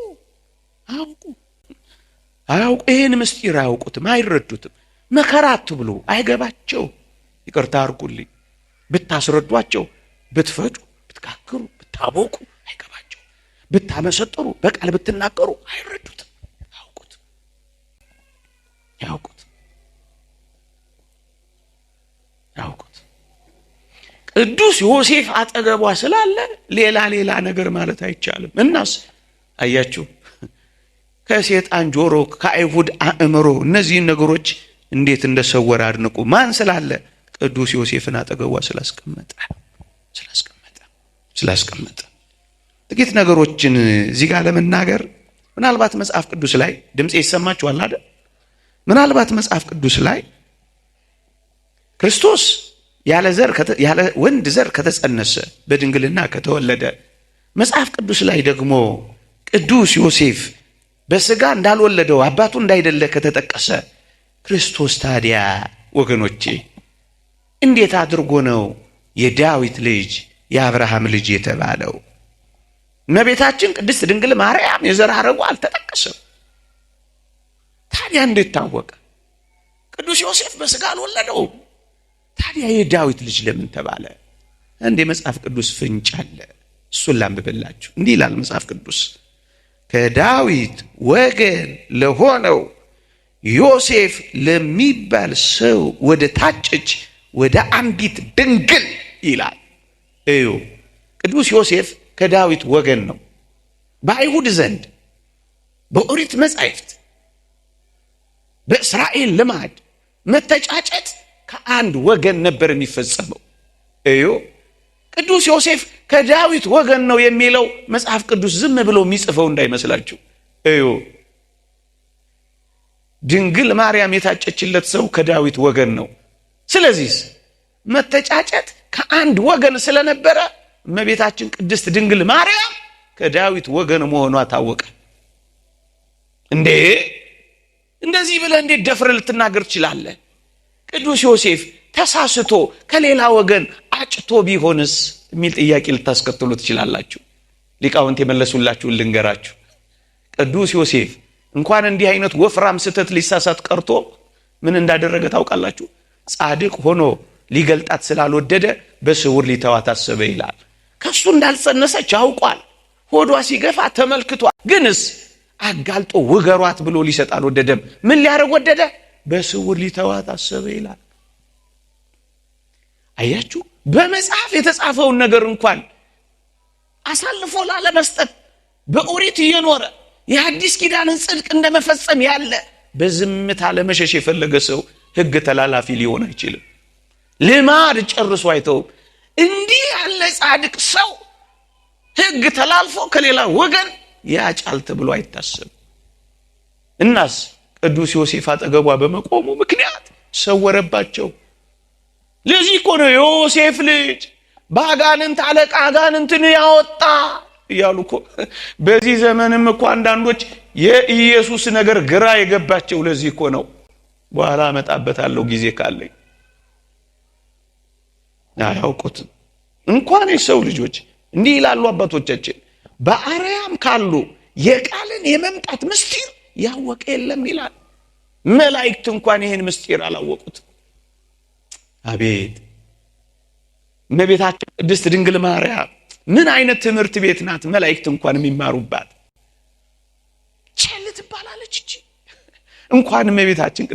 Speaker 1: አያውቁ ይህን ምስጢር አያውቁትም፣ አይረዱትም። መከራ አትብሉ፣ አይገባቸው። ይቅርታ አድርጉልኝ። ብታስረዷቸው፣ ብትፈጩ፣ ብትጋግሩ፣ ብታቦቁ አይገባቸው። ብታመሰጥሩ፣ በቃል ብትናገሩ አይረዱትም፣ ያውቁት። ቅዱስ ዮሴፍ አጠገቧ ስላለ ሌላ ነገር ማለት አይቻልም። እናስ አያችሁ ከሴጣን ጆሮ ከአይሁድ አእምሮ እነዚህን ነገሮች እንዴት እንደሰወረ አድንቁ። ማን ስላለ? ቅዱስ ዮሴፍን አጠገቧ ስላስቀመጠ። ጥቂት ነገሮችን እዚህ ጋር ለመናገር ምናልባት መጽሐፍ ቅዱስ ላይ ድምጼ ይሰማችኋል አይደል? ምናልባት መጽሐፍ ቅዱስ ላይ ክርስቶስ ያለ ወንድ ዘር ከተጸነሰ በድንግልና ከተወለደ፣ መጽሐፍ ቅዱስ ላይ ደግሞ ቅዱስ ዮሴፍ በስጋ እንዳልወለደው አባቱ እንዳይደለ ከተጠቀሰ፣ ክርስቶስ ታዲያ ወገኖቼ እንዴት አድርጎ ነው የዳዊት ልጅ የአብርሃም ልጅ የተባለው? እመቤታችን ቅድስት ድንግል ማርያም የዘር ሐረጉ አልተጠቀሰም። ታዲያ እንዴት ታወቀ? ቅዱስ ዮሴፍ በስጋ አልወለደውም። ታዲያ የዳዊት ልጅ ለምን ተባለ? እንደ መጽሐፍ ቅዱስ ፍንጭ አለ። እሱን ላንብብላችሁ። እንዲህ ይላል መጽሐፍ ቅዱስ፣ ከዳዊት ወገን ለሆነው ዮሴፍ ለሚባል ሰው ወደ ታጨች ወደ አንዲት ድንግል ይላል። እዩ፣ ቅዱስ ዮሴፍ ከዳዊት ወገን ነው። በአይሁድ ዘንድ በኦሪት መጻሕፍት በእስራኤል ልማድ መተጫጨት ከአንድ ወገን ነበር የሚፈጸመው። እዩ፣ ቅዱስ ዮሴፍ ከዳዊት ወገን ነው የሚለው መጽሐፍ ቅዱስ ዝም ብሎ የሚጽፈው እንዳይመስላችሁ። እዩ፣ ድንግል ማርያም የታጨችለት ሰው ከዳዊት ወገን ነው። ስለዚህ መተጫጨት ከአንድ ወገን ስለነበረ እመቤታችን ቅድስት ድንግል ማርያም ከዳዊት ወገን መሆኗ ታወቀ። እንደዚህ ብለህ እንዴት ደፍረህ ልትናገር ትችላለህ? ቅዱስ ዮሴፍ ተሳስቶ ከሌላ ወገን አጭቶ ቢሆንስ የሚል ጥያቄ ልታስከትሉ ትችላላችሁ። ሊቃውንት የመለሱላችሁን ልንገራችሁ። ቅዱስ ዮሴፍ እንኳን እንዲህ አይነት ወፍራም ስህተት ሊሳሳት ቀርቶ ምን እንዳደረገ ታውቃላችሁ? ጻድቅ ሆኖ ሊገልጣት ስላልወደደ በስውር ሊተዋት አሰበ ይላል። ከሱ እንዳልጸነሰች አውቋል። ሆዷ ሲገፋ ተመልክቷል። ግንስ አጋልጦ ውገሯት ብሎ ሊሰጥ አልወደደም። ምን ሊያደርግ ወደደ? በስውር ሊተዋት አሰበ ይላል። አያችሁ፣ በመጽሐፍ የተጻፈውን ነገር እንኳን አሳልፎ ላለመስጠት በኦሪት እየኖረ የሐዲስ ኪዳንን ጽድቅ እንደመፈጸም ያለ በዝምታ ለመሸሽ የፈለገ ሰው ሕግ ተላላፊ ሊሆን አይችልም። ልማድ ጨርሶ አይተው። እንዲህ ያለ ጻድቅ ሰው ሕግ ተላልፎ ከሌላ ወገን ያጫል ተብሎ አይታሰብም። እናስ ቅዱስ ዮሴፍ አጠገቧ በመቆሙ ምክንያት ሰወረባቸው። ለዚህ እኮ ነው ዮሴፍ ልጅ በአጋንንት አለቃ አጋንንትን ያወጣ እያሉ እኮ። በዚህ ዘመንም እኮ አንዳንዶች የኢየሱስ ነገር ግራ የገባቸው ለዚህ እኮ ነው። በኋላ አመጣበታለሁ ጊዜ ካለኝ። አያውቁትም። እንኳን የሰው ልጆች እንዲህ ይላሉ አባቶቻችን፣ በአርያም ካሉ የቃልን የመምጣት ምስጢር ያወቀ የለም ይላል። መላእክት እንኳን ይህን ምስጢር አላወቁትም። አቤት እመቤታችን ቅድስት ድንግል ማርያም ምን አይነት ትምህርት ቤት ናት! መላእክት እንኳን የሚማሩባት ቸል ትባላለች እንጂ እንኳን እመቤታችን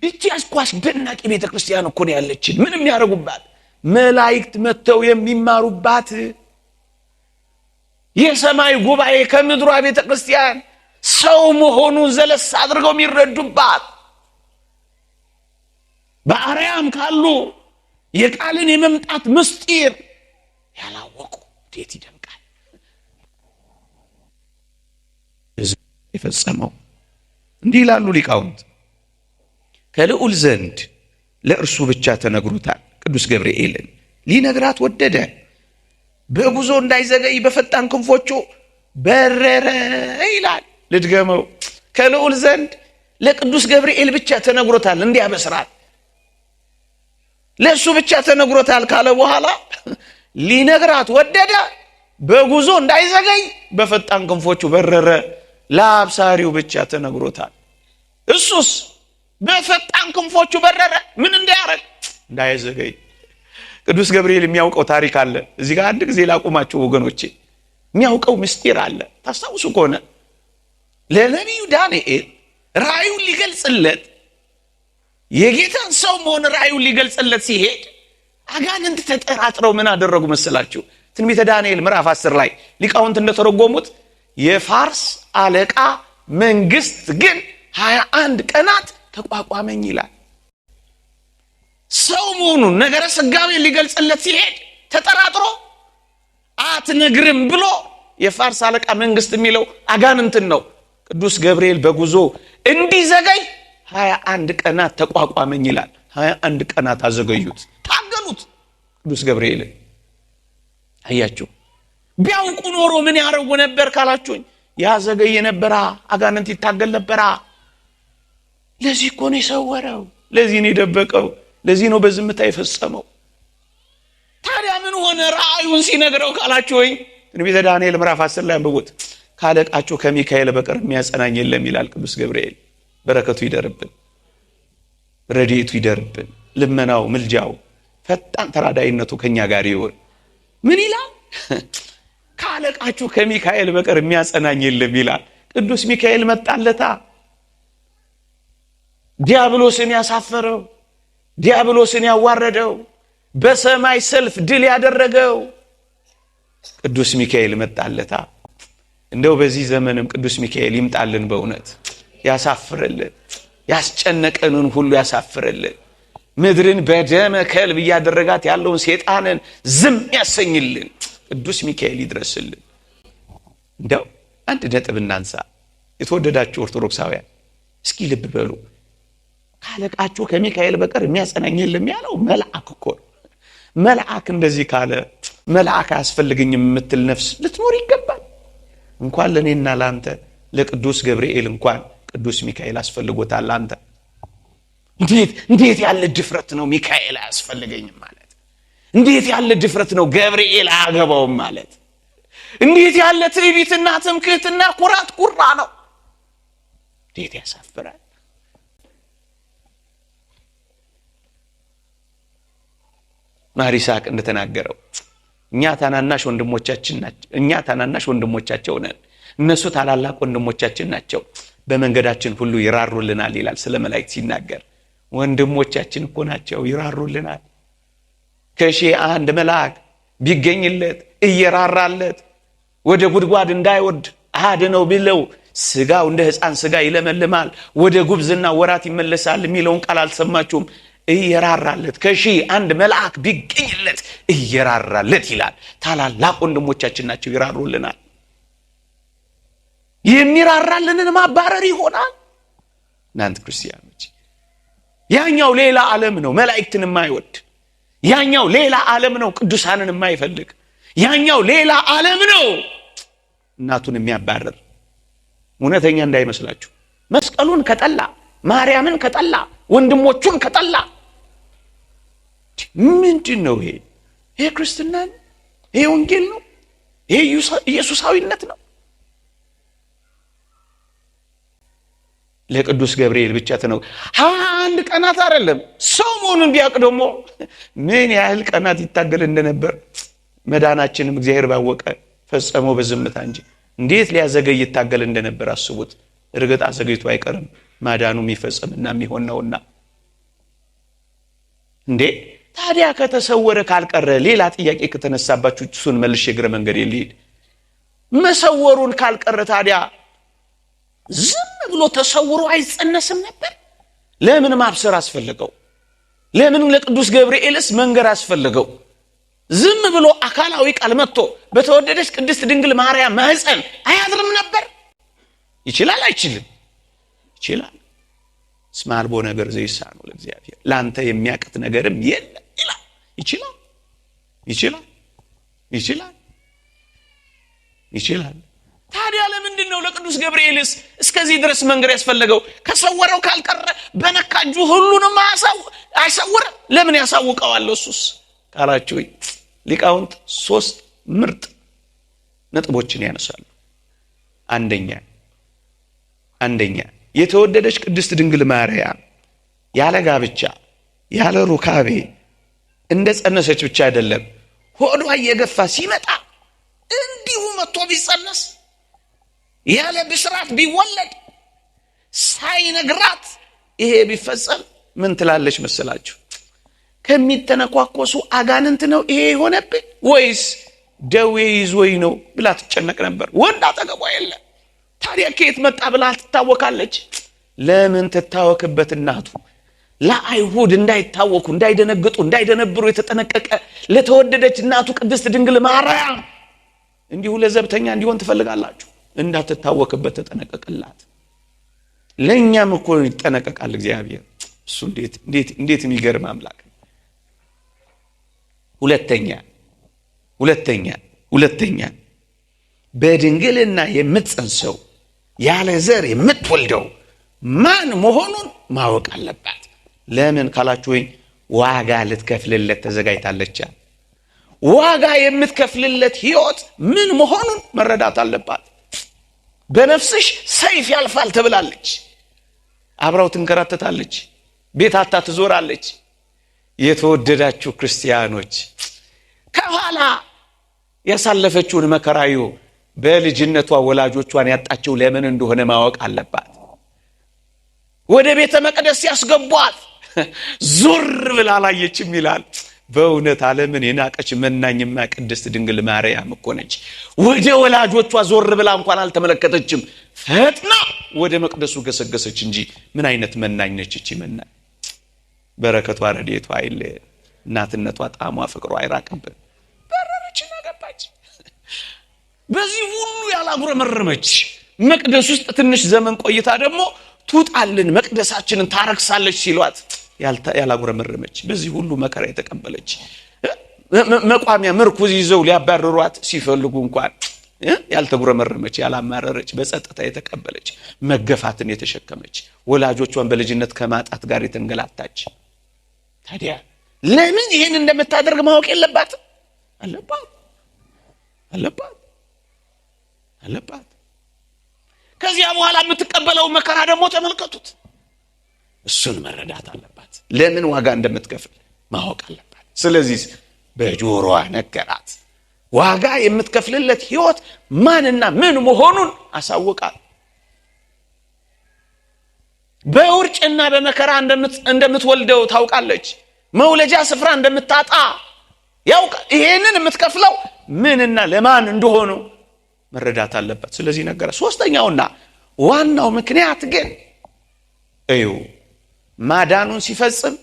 Speaker 1: እቺ አስደናቂ ቤተ ክርስቲያን እኮ ነው ያለችን። ምንም ያደርጉባት መላእክት መተው የሚማሩባት የሰማይ ጉባኤ ከምድሯ ቤተ ክርስቲያን ሰው መሆኑን ዘለስ አድርገው የሚረዱባት በአርያም ካሉ የቃልን የመምጣት ምስጢር ያላወቁ እንዴት ይደንቃል! የፈጸመው እንዲህ ይላሉ ሊቃውንት፣ ከልዑል ዘንድ ለእርሱ ብቻ ተነግሮታል። ቅዱስ ገብርኤልን ሊነግራት ወደደ። በጉዞ እንዳይዘገይ በፈጣን ክንፎቹ በረረ ይላል። ልድገመው። ከልዑል ዘንድ ለቅዱስ ገብርኤል ብቻ ተነግሮታል እንዲያበስራት፣ ለእሱ ብቻ ተነግሮታል ካለ በኋላ ሊነግራት ወደደ። በጉዞ እንዳይዘገይ በፈጣን ክንፎቹ በረረ። ለአብሳሪው ብቻ ተነግሮታል። እሱስ በፈጣን ክንፎቹ በረረ። ምን እንዲያረግ? እንዳይዘገይ። ቅዱስ ገብርኤል የሚያውቀው ታሪክ አለ። እዚህ ጋር አንድ ጊዜ ላቁማችሁ ወገኖቼ። የሚያውቀው ምስጢር አለ። ታስታውሱ ከሆነ ለነቢዩ ዳንኤል ራእዩን ሊገልጽለት የጌታን ሰው መሆን ራእዩን ሊገልጽለት ሲሄድ አጋንንት ተጠራጥረው ምን አደረጉ መሰላችሁ? ትንቢተ ዳንኤል ምዕራፍ 10 ላይ ሊቃውንት እንደተረጎሙት የፋርስ አለቃ መንግስት ግን 21 ቀናት ተቋቋመኝ ይላል። ሰው መሆኑን ነገረ ስጋዌ ሊገልጽለት ሲሄድ ተጠራጥሮ አትነግርም ብሎ የፋርስ አለቃ መንግስት የሚለው አጋንንትን ነው። ቅዱስ ገብርኤል በጉዞ እንዲዘገይ 21 ቀናት ተቋቋመኝ ይላል። 21 ቀናት አዘገዩት፣ ታገሉት ቅዱስ ገብርኤል። አያችሁ፣ ቢያውቁ ኖሮ ምን ያደርጉ ነበር ካላችሁኝ፣ ያዘገየ ነበራ፣ አጋንንት ይታገል ነበራ። ለዚህ እኮ ነው የሰወረው፣ ለዚህ ነው የደበቀው፣ ለዚህ ነው በዝምታ የፈጸመው። ታዲያ ምን ሆነ ራእዩን ሲነግረው ካላችሁኝ፣ ትንቢተ ዳንኤል ምዕራፍ 10 ላይ አንብቡት። ካለቃቸው ከሚካኤል በቀር የሚያጸናኝ የለም ይላል ቅዱስ ገብርኤል። በረከቱ ይደርብን፣ ረድኤቱ ይደርብን፣ ልመናው ምልጃው ፈጣን ተራዳይነቱ ከኛ ጋር ይሁን። ምን ይላል? ካለቃችሁ ከሚካኤል በቀር የሚያጸናኝ የለም ይላል። ቅዱስ ሚካኤል መጣለታ። ዲያብሎስን ያሳፈረው፣ ዲያብሎስን ያዋረደው፣ በሰማይ ሰልፍ ድል ያደረገው ቅዱስ ሚካኤል መጣለታ። እንደው በዚህ ዘመንም ቅዱስ ሚካኤል ይምጣልን፣ በእውነት ያሳፍርልን፣ ያስጨነቀንን ሁሉ ያሳፍርልን፣ ምድርን በደመ ከልብ እያደረጋት ያለውን ሴጣንን ዝም ያሰኝልን ቅዱስ ሚካኤል ይድረስልን። እንደው አንድ ነጥብ እናንሳ። የተወደዳችሁ ኦርቶዶክሳውያን እስኪ ልብ በሉ። ካለቃችሁ ከሚካኤል በቀር የሚያጸናኝ የለም ያለው መልአክ እኮ ነው። መልአክ እንደዚህ ካለ መልአክ አያስፈልገኝም የምትል ነፍስ ልትኖር ይገባል። እንኳን ለእኔና ለአንተ ለቅዱስ ገብርኤል እንኳን ቅዱስ ሚካኤል አስፈልጎታል። አንተ እንዴት ያለ ድፍረት ነው ሚካኤል አያስፈልገኝም ማለት! እንዴት ያለ ድፍረት ነው ገብርኤል አያገባውም ማለት! እንዴት ያለ ትዕቢትና ትምክህትና ኩራት ኩራ ነው! እንዴት ያሳፍራል! ማር ይስሐቅ እንደተናገረው እኛ ታናናሽ ወንድሞቻቸው ነን፣ እነሱ ታላላቅ ወንድሞቻችን ናቸው፣ በመንገዳችን ሁሉ ይራሩልናል ይላል ስለ መላእክት ሲናገር። ወንድሞቻችን እኮ ናቸው፣ ይራሩልናል። ከሺህ አንድ መልአክ ቢገኝለት እየራራለት ወደ ጉድጓድ እንዳይወርድ አድነው ቢለው ስጋው እንደ ሕፃን ስጋ ይለመልማል፣ ወደ ጉብዝና ወራት ይመለሳል የሚለውን ቃል አልሰማችሁም? እየራራለት ከሺህ አንድ መልአክ ቢገኝለት እየራራለት ይላል። ታላላቅ ወንድሞቻችን ናቸው፣ ይራሩልናል። የሚራራልንን ማባረር ይሆናል? እናንተ ክርስቲያኖች፣ ያኛው ሌላ ዓለም ነው መላእክትን የማይወድ፣ ያኛው ሌላ ዓለም ነው ቅዱሳንን የማይፈልግ፣ ያኛው ሌላ ዓለም ነው እናቱን የሚያባረር። እውነተኛ እንዳይመስላችሁ። መስቀሉን ከጠላ፣ ማርያምን ከጠላ፣ ወንድሞቹን ከጠላ ምንድን ነው ይሄ? ይሄ ክርስትና ነው? ይሄ ወንጌል ነው? ይሄ ኢየሱሳዊነት ነው? ለቅዱስ ገብርኤል ብቻ ተነው 21 ቀናት አይደለም። ሰው መሆኑን ቢያውቅ ደግሞ ምን ያህል ቀናት ይታገል እንደነበር መዳናችንም እግዚአብሔር ባወቀ ፈጸመው በዝምታ እንጂ እንዴት ሊያዘገይ ይታገል እንደነበር አስቡት። እርግጥ አዘገይቶ አይቀርም፣ ማዳኑ የሚፈጸምና የሚሆን ነውና። እንዴ ታዲያ ከተሰወረ ካልቀረ ሌላ ጥያቄ ከተነሳባችሁ እሱን መልሼ እግረ መንገድ ልሂድ። መሰወሩን ካልቀረ ታዲያ ዝም ብሎ ተሰውሮ አይጸነስም ነበር? ለምን ማብሰር አስፈልገው? ለምን ለቅዱስ ገብርኤልስ መንገር አስፈልገው? ዝም ብሎ አካላዊ ቃል መጥቶ በተወደደች ቅድስት ድንግል ማርያም ማህፀን አያድርም ነበር? ይችላል አይችልም? ይችላል። እስመ አልቦ ነገር ዘይሳነው ለእግዚአብሔር፣ ላንተ የሚያቅት ነገርም የለም ይላል። ይችላል። ይችላል። ታዲያ ለምንድን ነው ለቅዱስ ገብርኤልስ እስከዚህ ድረስ መንገር ያስፈለገው? ከሰወረው ካልቀረ በነካጁ ሁሉንም አይሰውር? ለምን ያሳውቀዋል እሱስ ካላችሁ ሊቃውንት 3 ምርጥ ነጥቦችን ያነሳሉ። አንደኛ የተወደደች ቅድስት ድንግል ማርያም ያለ ጋብቻ ያለ ሩካቤ እንደ ጸነሰች ብቻ አይደለም፣ ሆዷ እየገፋ ሲመጣ እንዲሁ መጥቶ ቢጸነስ ያለ ብስራት ቢወለድ ሳይነግራት ይሄ ቢፈጸም ምን ትላለች መሰላችሁ? ከሚተነኳኮሱ አጋንንት ነው ይሄ የሆነብኝ ወይስ ደዌ ይዞኝ ነው ብላ ትጨነቅ ነበር። ወንድ አጠገቧ የለ። ታዲያ ከየት መጣ ብላ ትታወካለች። ለምን ትታወክበት? እናቱ ለአይሁድ እንዳይታወኩ እንዳይደነግጡ እንዳይደነብሩ የተጠነቀቀ ለተወደደች እናቱ ቅድስት ድንግል ማርያም እንዲሁ ለዘብተኛ እንዲሆን ትፈልጋላችሁ? እንዳትታወክበት ተጠነቀቅላት። ለኛም እኮ ይጠነቀቃል እግዚአብሔር። እሱ እንዴት የሚገርም አምላክ። ሁለተኛ በድንግልና የምትጸንሰው ያለ ዘር የምትወልደው ማን መሆኑን ማወቅ አለባት። ለምን ካላችሁኝ ዋጋ ልትከፍልለት ተዘጋጅታለች። ዋጋ የምትከፍልለት ሕይወት ምን መሆኑን መረዳት አለባት። በነፍስሽ ሰይፍ ያልፋል ተብላለች። አብራው ትንከራተታለች፣ ቤት አታ ትዞራለች። የተወደዳችሁ ክርስቲያኖች ከኋላ ያሳለፈችውን መከራዩ በልጅነቷ ወላጆቿን ያጣቸው ለምን እንደሆነ ማወቅ አለባት። ወደ ቤተ መቅደስ ያስገቧት ዞር ብላ አላየችም ይላል። በእውነት ዓለምን የናቀች መናኝማ ቅድስት ድንግል ማርያም እኮ ነች። ወደ ወላጆቿ ዞር ብላ እንኳን አልተመለከተችም። ፈጥና ወደ መቅደሱ ገሰገሰች እንጂ ምን አይነት መናኝ ነች እቺ መናኝ! በረከቷ ረድኤቷ አይለየን። እናትነቷ ጣዕሟ ፍቅሯ አይራቅብን። በረረችና ገባች። በዚህ ሁሉ ያላጉረመረመች መቅደስ ውስጥ ትንሽ ዘመን ቆይታ ደግሞ ትውጣልን መቅደሳችንን ታረክሳለች ሲሏት ያላጉረመረመች፣ በዚህ ሁሉ መከራ የተቀበለች፣ መቋሚያ ምርኩዝ ይዘው ሊያባርሯት ሲፈልጉ እንኳን ያልተጉረመረመች ያላማረረች፣ በጸጥታ የተቀበለች፣ መገፋትን የተሸከመች፣ ወላጆቿን በልጅነት ከማጣት ጋር የተንገላታች። ታዲያ ለምን ይሄን እንደምታደርግ ማወቅ የለባትም? አለባት። ከዚያ በኋላ የምትቀበለው መከራ ደግሞ ተመልከቱት። እሱን መረዳት አለባት። ለምን ዋጋ እንደምትከፍል ማወቅ አለባት። ስለዚህ በጆሮዋ ነገራት። ዋጋ የምትከፍልለት ሕይወት ማንና ምን መሆኑን አሳውቃል። በውርጭና በመከራ እንደምትወልደው ታውቃለች። መውለጃ ስፍራ እንደምታጣ ያውቃል። ይሄንን የምትከፍለው ምንና ለማን እንደሆኑ መረዳት አለበት። ስለዚህ ነገረ። ሶስተኛውና ዋናው ምክንያት ግን ማዳኑን ሲፈጽም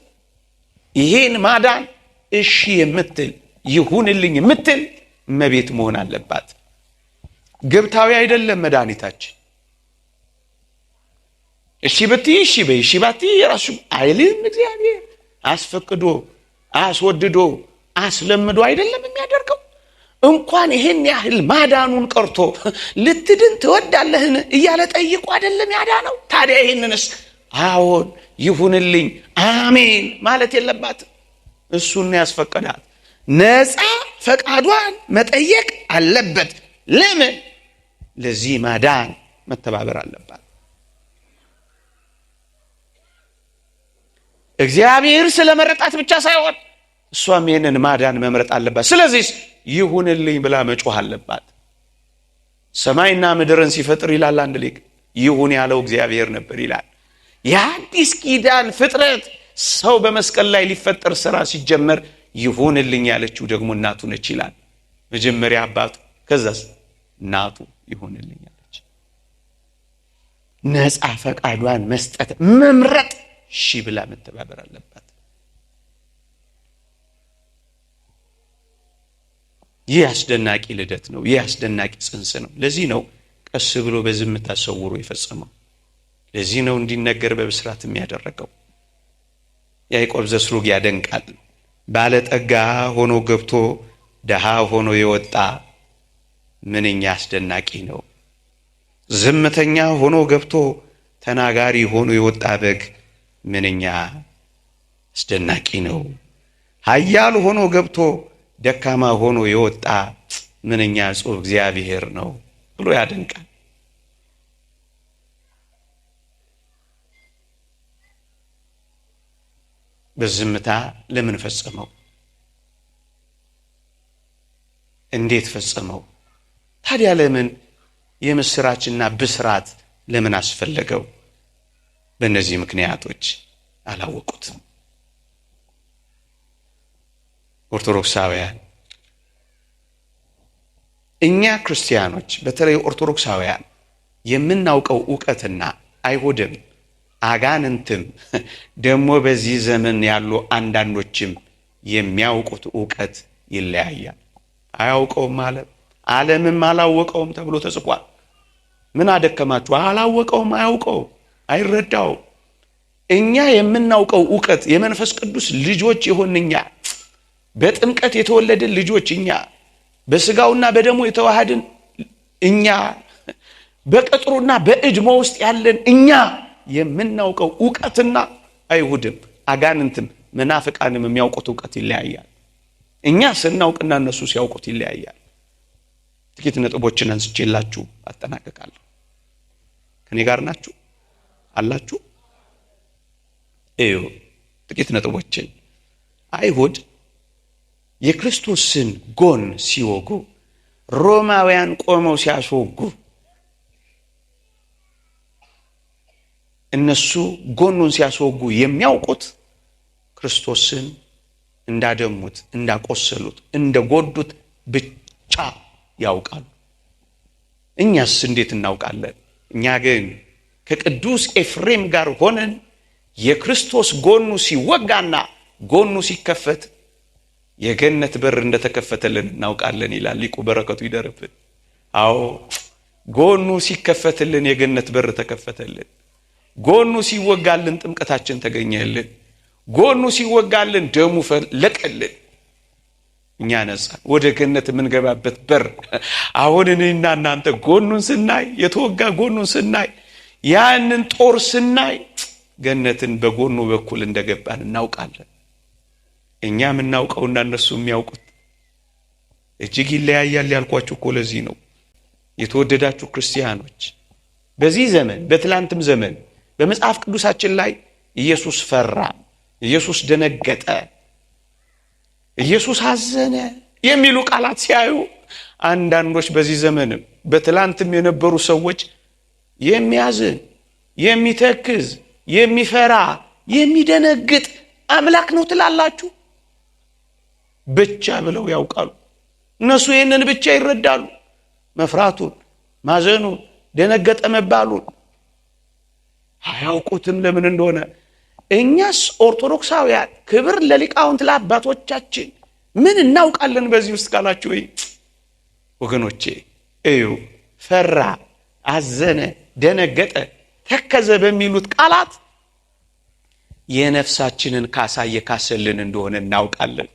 Speaker 1: ይሄን ማዳን እሺ የምትል ይሁንልኝ የምትል እመቤት መሆን አለባት። ግብታዊ አይደለም መድኃኒታችን። እሺ ብትይ እሺ በይ፣ እሺ ባትይ የራሱ አይልም። እግዚአብሔር አስፈቅዶ አስወድዶ አስለምዶ አይደለም የሚያደርገው። እንኳን ይሄን ያህል ማዳኑን ቀርቶ ልትድን ትወዳለህን እያለ ጠይቆ አይደለም ያዳነው። ታዲያ ይሄንንስ አዎን ይሁንልኝ አሜን ማለት የለባትም። እሱን ያስፈቀዳት ነፃ ፈቃዷን መጠየቅ አለበት። ለምን? ለዚህ ማዳን መተባበር አለባት። እግዚአብሔር ስለመረጣት ብቻ ሳይሆን እሷም ይሄንን ማዳን መምረጥ አለባት። ስለዚህ ይሁንልኝ ብላ መጮህ አለባት። ሰማይና ምድርን ሲፈጥር ይላል አንድ ሊቅ፣ ይሁን ያለው እግዚአብሔር ነበር ይላል። የአዲስ ኪዳን ፍጥረት ሰው በመስቀል ላይ ሊፈጠር ስራ ሲጀመር ይሁንልኝ ያለችው ደግሞ እናቱ ነች ይላል። መጀመሪያ አባቱ፣ ከዛስ እናቱ ይሁንልኝ አለች። ነፃ ፈቃዷን መስጠት መምረጥ እሺ ብላ መተባበር አለባት። ይህ አስደናቂ ልደት ነው። ይህ አስደናቂ ጽንስ ነው። ለዚህ ነው ቀስ ብሎ በዝምታ ሰውሮ የፈጸመው። ለዚህ ነው እንዲነገር በብስራት የሚያደረገው። ያዕቆብ ዘስሩግ ያደንቃል። ባለጠጋ ሆኖ ገብቶ ደሃ ሆኖ የወጣ ምንኛ አስደናቂ ነው። ዝምተኛ ሆኖ ገብቶ ተናጋሪ ሆኖ የወጣ በግ ምንኛ አስደናቂ ነው። ኃያል ሆኖ ገብቶ ደካማ ሆኖ የወጣ ምንኛ ጽሑፍ እግዚአብሔር ነው ብሎ ያደንቃል። በዝምታ ለምን ፈጸመው? እንዴት ፈጸመው? ታዲያ ለምን የምስራችና ብስራት ለምን አስፈለገው? በእነዚህ ምክንያቶች አላወቁትም። ኦርቶዶክሳውያን፣ እኛ ክርስቲያኖች በተለይ ኦርቶዶክሳውያን የምናውቀው ዕውቀትና አይሁድም አጋንንትም ደግሞ በዚህ ዘመን ያሉ አንዳንዶችም የሚያውቁት ዕውቀት ይለያያል። አያውቀውም ማለት ዓለምም አላወቀውም ተብሎ ተጽፏል። ምን አደከማችሁ? አላወቀውም፣ አያውቀውም፣ አይረዳውም። እኛ የምናውቀው ዕውቀት የመንፈስ ቅዱስ ልጆች የሆን እኛ፣ በጥምቀት የተወለድን ልጆች እኛ፣ በስጋውና በደሙ የተዋሃድን እኛ፣ በቅጥሩና በእድሞ ውስጥ ያለን እኛ የምናውቀው ዕውቀትና አይሁድም አጋንንትም መናፍቃንም የሚያውቁት ዕውቀት ይለያያል። እኛ ስናውቅና እነሱ ሲያውቁት ይለያያል። ጥቂት ነጥቦችን አንስቼላችሁ አጠናቀቃለሁ። ከኔ ጋር ናችሁ አላችሁ? እዩ ጥቂት ነጥቦችን። አይሁድ የክርስቶስን ጎን ሲወጉ፣ ሮማውያን ቆመው ሲያስወጉ እነሱ ጎኑን ሲያስወጉ የሚያውቁት ክርስቶስን እንዳደሙት፣ እንዳቆሰሉት፣ እንደጎዱት ብቻ ያውቃሉ። እኛስ እንዴት እናውቃለን? እኛ ግን ከቅዱስ ኤፍሬም ጋር ሆነን የክርስቶስ ጎኑ ሲወጋና ጎኑ ሲከፈት የገነት በር እንደተከፈተልን እናውቃለን ይላል ሊቁ። በረከቱ ይደርብን። አዎ ጎኑ ሲከፈትልን የገነት በር ተከፈተልን። ጎኑ ሲወጋልን ጥምቀታችን ተገኘልን። ጎኑ ሲወጋልን ደሙ ፈለቀልን። እኛ ነፃ ወደ ገነት የምንገባበት በር። አሁን እኔና እናንተ ጎኑን ስናይ፣ የተወጋ ጎኑን ስናይ፣ ያንን ጦር ስናይ ገነትን በጎኑ በኩል እንደገባን እናውቃለን። እኛ የምናውቀውና እነሱ የሚያውቁት እጅግ ይለያያል ያልኳችሁ እኮ ለዚህ ነው። የተወደዳችሁ ክርስቲያኖች፣ በዚህ ዘመን በትላንትም ዘመን በመጽሐፍ ቅዱሳችን ላይ ኢየሱስ ፈራ፣ ኢየሱስ ደነገጠ፣ ኢየሱስ አዘነ የሚሉ ቃላት ሲያዩ አንዳንዶች በዚህ ዘመንም በትላንትም የነበሩ ሰዎች የሚያዝን፣ የሚተክዝ፣ የሚፈራ፣ የሚደነግጥ አምላክ ነው ትላላችሁ ብቻ ብለው ያውቃሉ። እነሱ ይህንን ብቻ ይረዳሉ። መፍራቱን፣ ማዘኑን፣ ደነገጠ መባሉን አያውቁትም ለምን እንደሆነ። እኛስ ኦርቶዶክሳውያን ክብር ለሊቃውንት ለአባቶቻችን ምን እናውቃለን በዚህ ውስጥ ካላችሁ ወገኖቼ እዩ። ፈራ፣ አዘነ፣ ደነገጠ፣ ተከዘ በሚሉት ቃላት የነፍሳችንን ካሳ የካሰልን እንደሆነ እናውቃለን።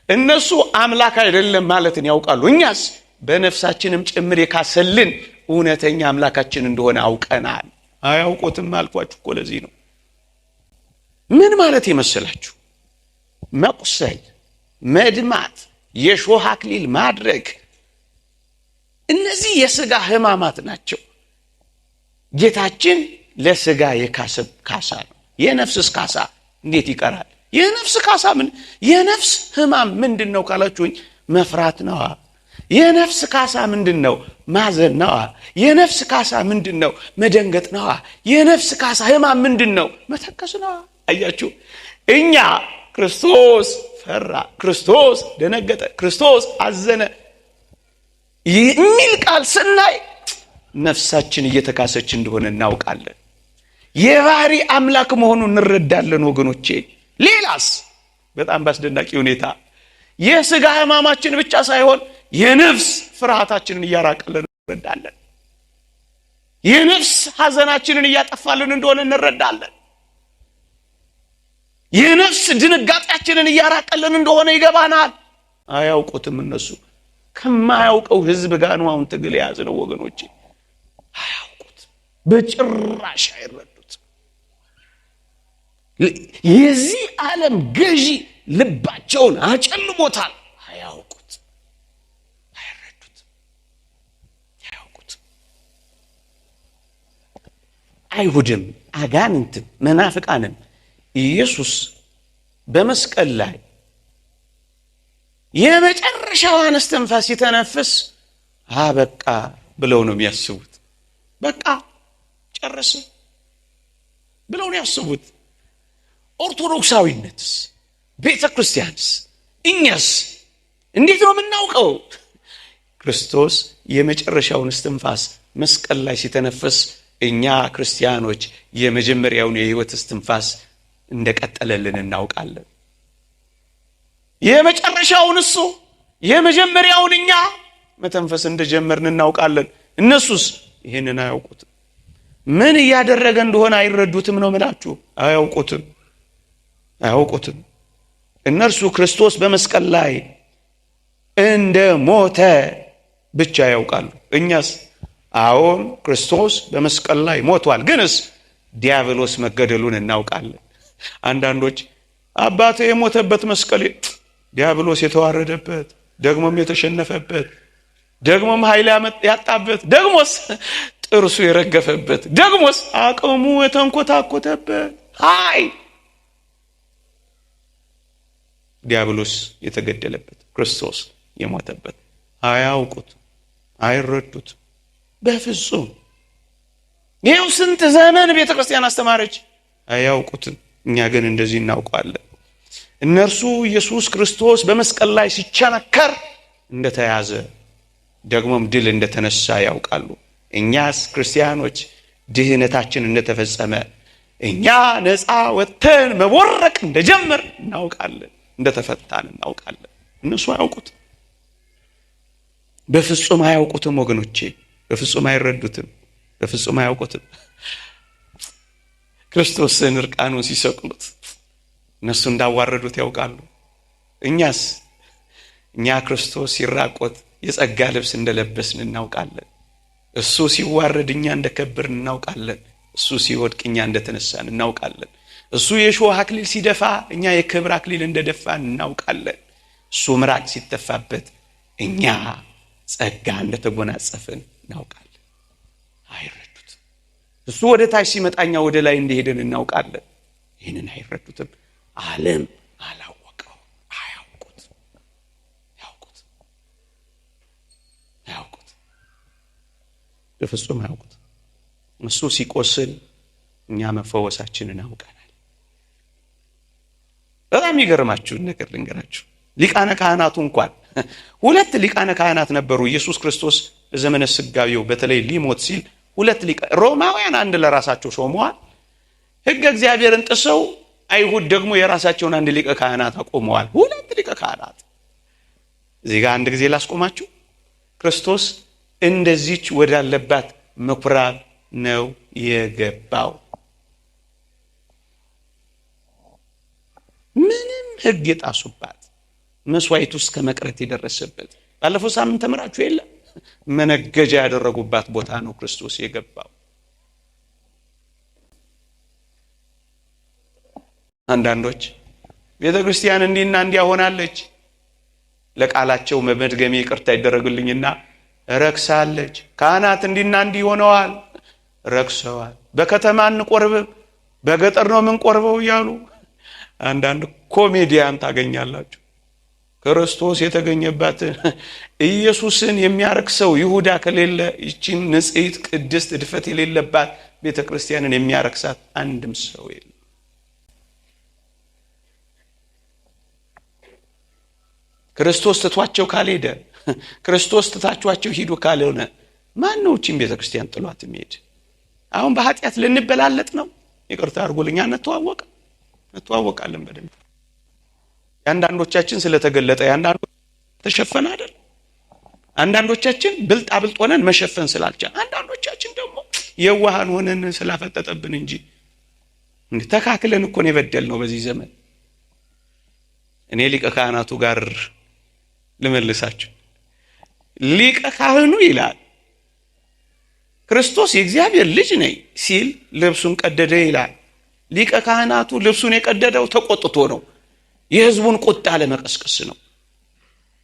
Speaker 1: እነሱ አምላክ አይደለም ማለትን ያውቃሉ። እኛስ በነፍሳችንም ጭምር የካሰልን እውነተኛ አምላካችን እንደሆነ አውቀናል። አያውቁትም አልኳችሁ እኮ ለዚህ ነው። ምን ማለት ይመስላችሁ? መቁሰል፣ መድማት፣ የሾህ አክሊል ማድረግ፣ እነዚህ የሥጋ ሕማማት ናቸው። ጌታችን ለሥጋ የካሰብ ካሳ ነው። የነፍስስ ካሳ እንዴት ይቀራል? የነፍስ ካሳ ምን? የነፍስ ሕማም ምንድን ነው ካላችሁኝ፣ መፍራት ነዋ። የነፍስ ካሳ ምንድን ነው? ማዘን ነዋ። የነፍስ ካሳ ምንድን ነው? መደንገጥ ነዋ። የነፍስ ካሳ ሕማም ምንድን ነው? መተከስ ነዋ። አያችሁ፣ እኛ ክርስቶስ ፈራ፣ ክርስቶስ ደነገጠ፣ ክርስቶስ አዘነ የሚል ቃል ስናይ ነፍሳችን እየተካሰች እንደሆነ እናውቃለን። የባህሪ አምላክ መሆኑን እንረዳለን ወገኖቼ። ሌላስ በጣም ባስደናቂ ሁኔታ የሥጋ ሕማማችን ብቻ ሳይሆን የነፍስ ፍርሃታችንን እያራቀልን እንረዳለን። የነፍስ ሐዘናችንን እያጠፋልን እንደሆነ እንረዳለን። የነፍስ ድንጋጤያችንን እያራቀልን እንደሆነ ይገባናል። አያውቁትም እነሱ። ከማያውቀው ህዝብ ጋር ነው አሁን ትግል የያዝነው ወገኖቼ። አያውቁት፣ በጭራሽ አይረዱት። የዚህ ዓለም ገዢ ልባቸውን አጨልሞታል። አያውቁት፣ አይረዱት፣ አያውቁት። አይሁድም አጋንንትም መናፍቃንም ኢየሱስ በመስቀል ላይ የመጨረሻዋን እስትንፋስ ሲተነፍስ በቃ ብለው ነው የሚያስቡት። በቃ ጨረሰ ብለው ነው ያስቡት። ኦርቶዶክሳዊነትስ፣ ቤተ ክርስቲያንስ፣ እኛስ እንዴት ነው የምናውቀው? ክርስቶስ የመጨረሻውን እስትንፋስ መስቀል ላይ ሲተነፍስ እኛ ክርስቲያኖች የመጀመሪያውን የህይወት እስትንፋስ እንደቀጠለልን እናውቃለን። የመጨረሻውን እሱ የመጀመሪያውን እኛ መተንፈስ እንደጀመርን እናውቃለን። እነሱስ ይህንን አያውቁትም። ምን እያደረገ እንደሆነ አይረዱትም ነው ምላችሁ። አያውቁትም። እነርሱ ክርስቶስ በመስቀል ላይ እንደ ሞተ ብቻ ያውቃሉ። እኛስ አዎን ክርስቶስ በመስቀል ላይ ሞቷል፣ ግንስ ዲያብሎስ መገደሉን እናውቃለን። አንዳንዶች አባቴ የሞተበት መስቀል ዲያብሎስ የተዋረደበት፣ ደግሞም የተሸነፈበት፣ ደግሞም ኃይል ያጣበት፣ ደግሞስ ጥርሱ የረገፈበት፣ ደግሞስ አቅሙ የተንኮታኮተበት ዲያብሎስ የተገደለበት፣ ክርስቶስ የሞተበት አያውቁት፣ አይረዱት በፍጹም። ይኸው ስንት ዘመን ቤተ ክርስቲያን አስተማረች፣ አያውቁትም። እኛ ግን እንደዚህ እናውቀዋለን። እነርሱ ኢየሱስ ክርስቶስ በመስቀል ላይ ሲቸነከር እንደተያዘ ደግሞም ድል እንደተነሳ ያውቃሉ። እኛስ ክርስቲያኖች ድህነታችን እንደተፈጸመ፣ እኛ ነፃ ወጥተን መቦረቅ እንደጀመር እናውቃለን፣ እንደተፈታን እናውቃለን። እነሱ አያውቁትም፣ በፍጹም አያውቁትም ወገኖቼ፣ በፍጹም አይረዱትም፣ በፍጹም አያውቁትም። ክርስቶስን እርቃኑን ሲሰቅሉት እነሱ እንዳዋረዱት ያውቃሉ። እኛ ክርስቶስ ሲራቆት የጸጋ ልብስ እንደለበስን እናውቃለን። እሱ ሲዋረድ እኛ እንደከበርን እናውቃለን። እሱ ሲወድቅ እኛ እንደተነሳን እናውቃለን። እሱ የሾህ አክሊል ሲደፋ እኛ የክብር አክሊል እንደደፋን እናውቃለን። እሱ ምራቅ ሲተፋበት እኛ ጸጋ እንደተጎናጸፍን እናውቃለን። አይረዱትም። እሱ ወደ ታች ሲመጣ እኛ ወደ ላይ እንደሄድን እናውቃለን። ይህንን አይረዱትም። ዓለም አላወቀው። አያውቁት። በፍጹም አያውቁት። እሱ ሲቆስል እኛ መፈወሳችንን አውቀናል። በጣም የሚገርማችሁን ነገር ልንገራችሁ። ሊቃነ ካህናቱ እንኳን 2 ሊቃነ ካህናት ነበሩ። ኢየሱስ ክርስቶስ በዘመነ ስጋዌው በተለይ ሊሞት ሲል 2 ሮማውያን 1 ለራሳቸው ሾመዋል። ሕገ እግዚአብሔርን ጥሰው አይሁድ ደግሞ የራሳቸውን 1 ሊቀ ካህናት አቆመዋል። 2 ሊቀ ካህናት። እዚህ ጋር አንድ ጊዜ ላስቆማችሁ። ክርስቶስ እንደዚች ወዳለባት ምኩራብ ነው የገባው። ምንም ሕግ የጣሱባት መስዋዕት ውስጥ ከመቅረት የደረሰበት ባለፈው ሳምንት ተምራችሁ የለ መነገጃ ያደረጉባት ቦታ ነው ክርስቶስ የገባው። አንዳንዶች ቤተ ክርስቲያን እንዲና እንዲያ ሆናለች፣ ለቃላቸው መመድገሜ ይቅርታ ይደረግልኝና ረክሳለች። ካህናት እንዲና እንዲህ ሆነዋል፣ ረክሰዋል። በከተማ እንቆርብም በገጠር ነው የምንቆርበው እያሉ አንዳንድ ኮሜዲያን ታገኛላችሁ። ክርስቶስ የተገኘባት ኢየሱስን የሚያረክሰው ይሁዳ ከሌለ ይቺን ንጽሕት ቅድስት እድፈት የሌለባት ቤተ ክርስቲያንን የሚያረክሳት አንድም ሰው የለም። ክርስቶስ ትቷቸው ካልሄደ፣ ክርስቶስ ትታችኋቸው ሂዱ ካልሆነ ማን ነው ይቺን ቤተ ክርስቲያን ጥሏት የሚሄድ? አሁን በኃጢአት ልንበላለጥ ነው? ይቅርታ አድርጉልኛ፣ እንተዋወቃለን በደንብ። የአንዳንዶቻችን ስለተገለጠ የአንዳንዶች ተሸፈነ አይደል? አንዳንዶቻችን ብልጣ ብልጥ ሆነን መሸፈን ስላልቻል፣ አንዳንዶቻችን ደግሞ የዋሃን ሆነን ስላፈጠጠብን እንጂ ተካክለን እኮ ነው የበደልነው በዚህ ዘመን። እኔ ሊቀ ካህናቱ ጋር ልመልሳችሁ። ሊቀ ካህኑ ይላል። ክርስቶስ የእግዚአብሔር ልጅ ነኝ ሲል ልብሱን ቀደደ ይላል። ሊቀ ካህናቱ ልብሱን የቀደደው ተቆጥቶ ነው። የሕዝቡን ቁጣ ለመቀስቀስ ነው።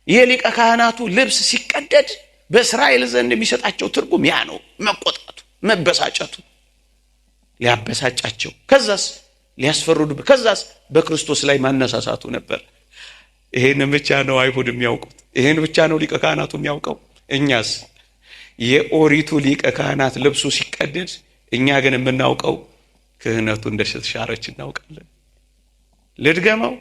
Speaker 1: የሊቀ ካህናቱ ልብስ ሲቀደድ በእስራኤል ዘንድ የሚሰጣቸው ትርጉም ያ ነው። መቆጣቱ፣ መበሳጨቱ፣ ሊያበሳጫቸው፣ ከዛስ ሊያስፈርዱ፣ ከዛስ በክርስቶስ ላይ ማነሳሳቱ ነበር። ይሄን ብቻ ነው አይሁድ የሚያውቁት። ይሄን ብቻ ነው ሊቀ ካህናቱ የሚያውቀው። እኛስ የኦሪቱ ሊቀ ካህናት ልብሱ ሲቀደድ፣ እኛ ግን የምናውቀው ክህነቱ እንደተሻረች እናውቃለን። ልድገመው፣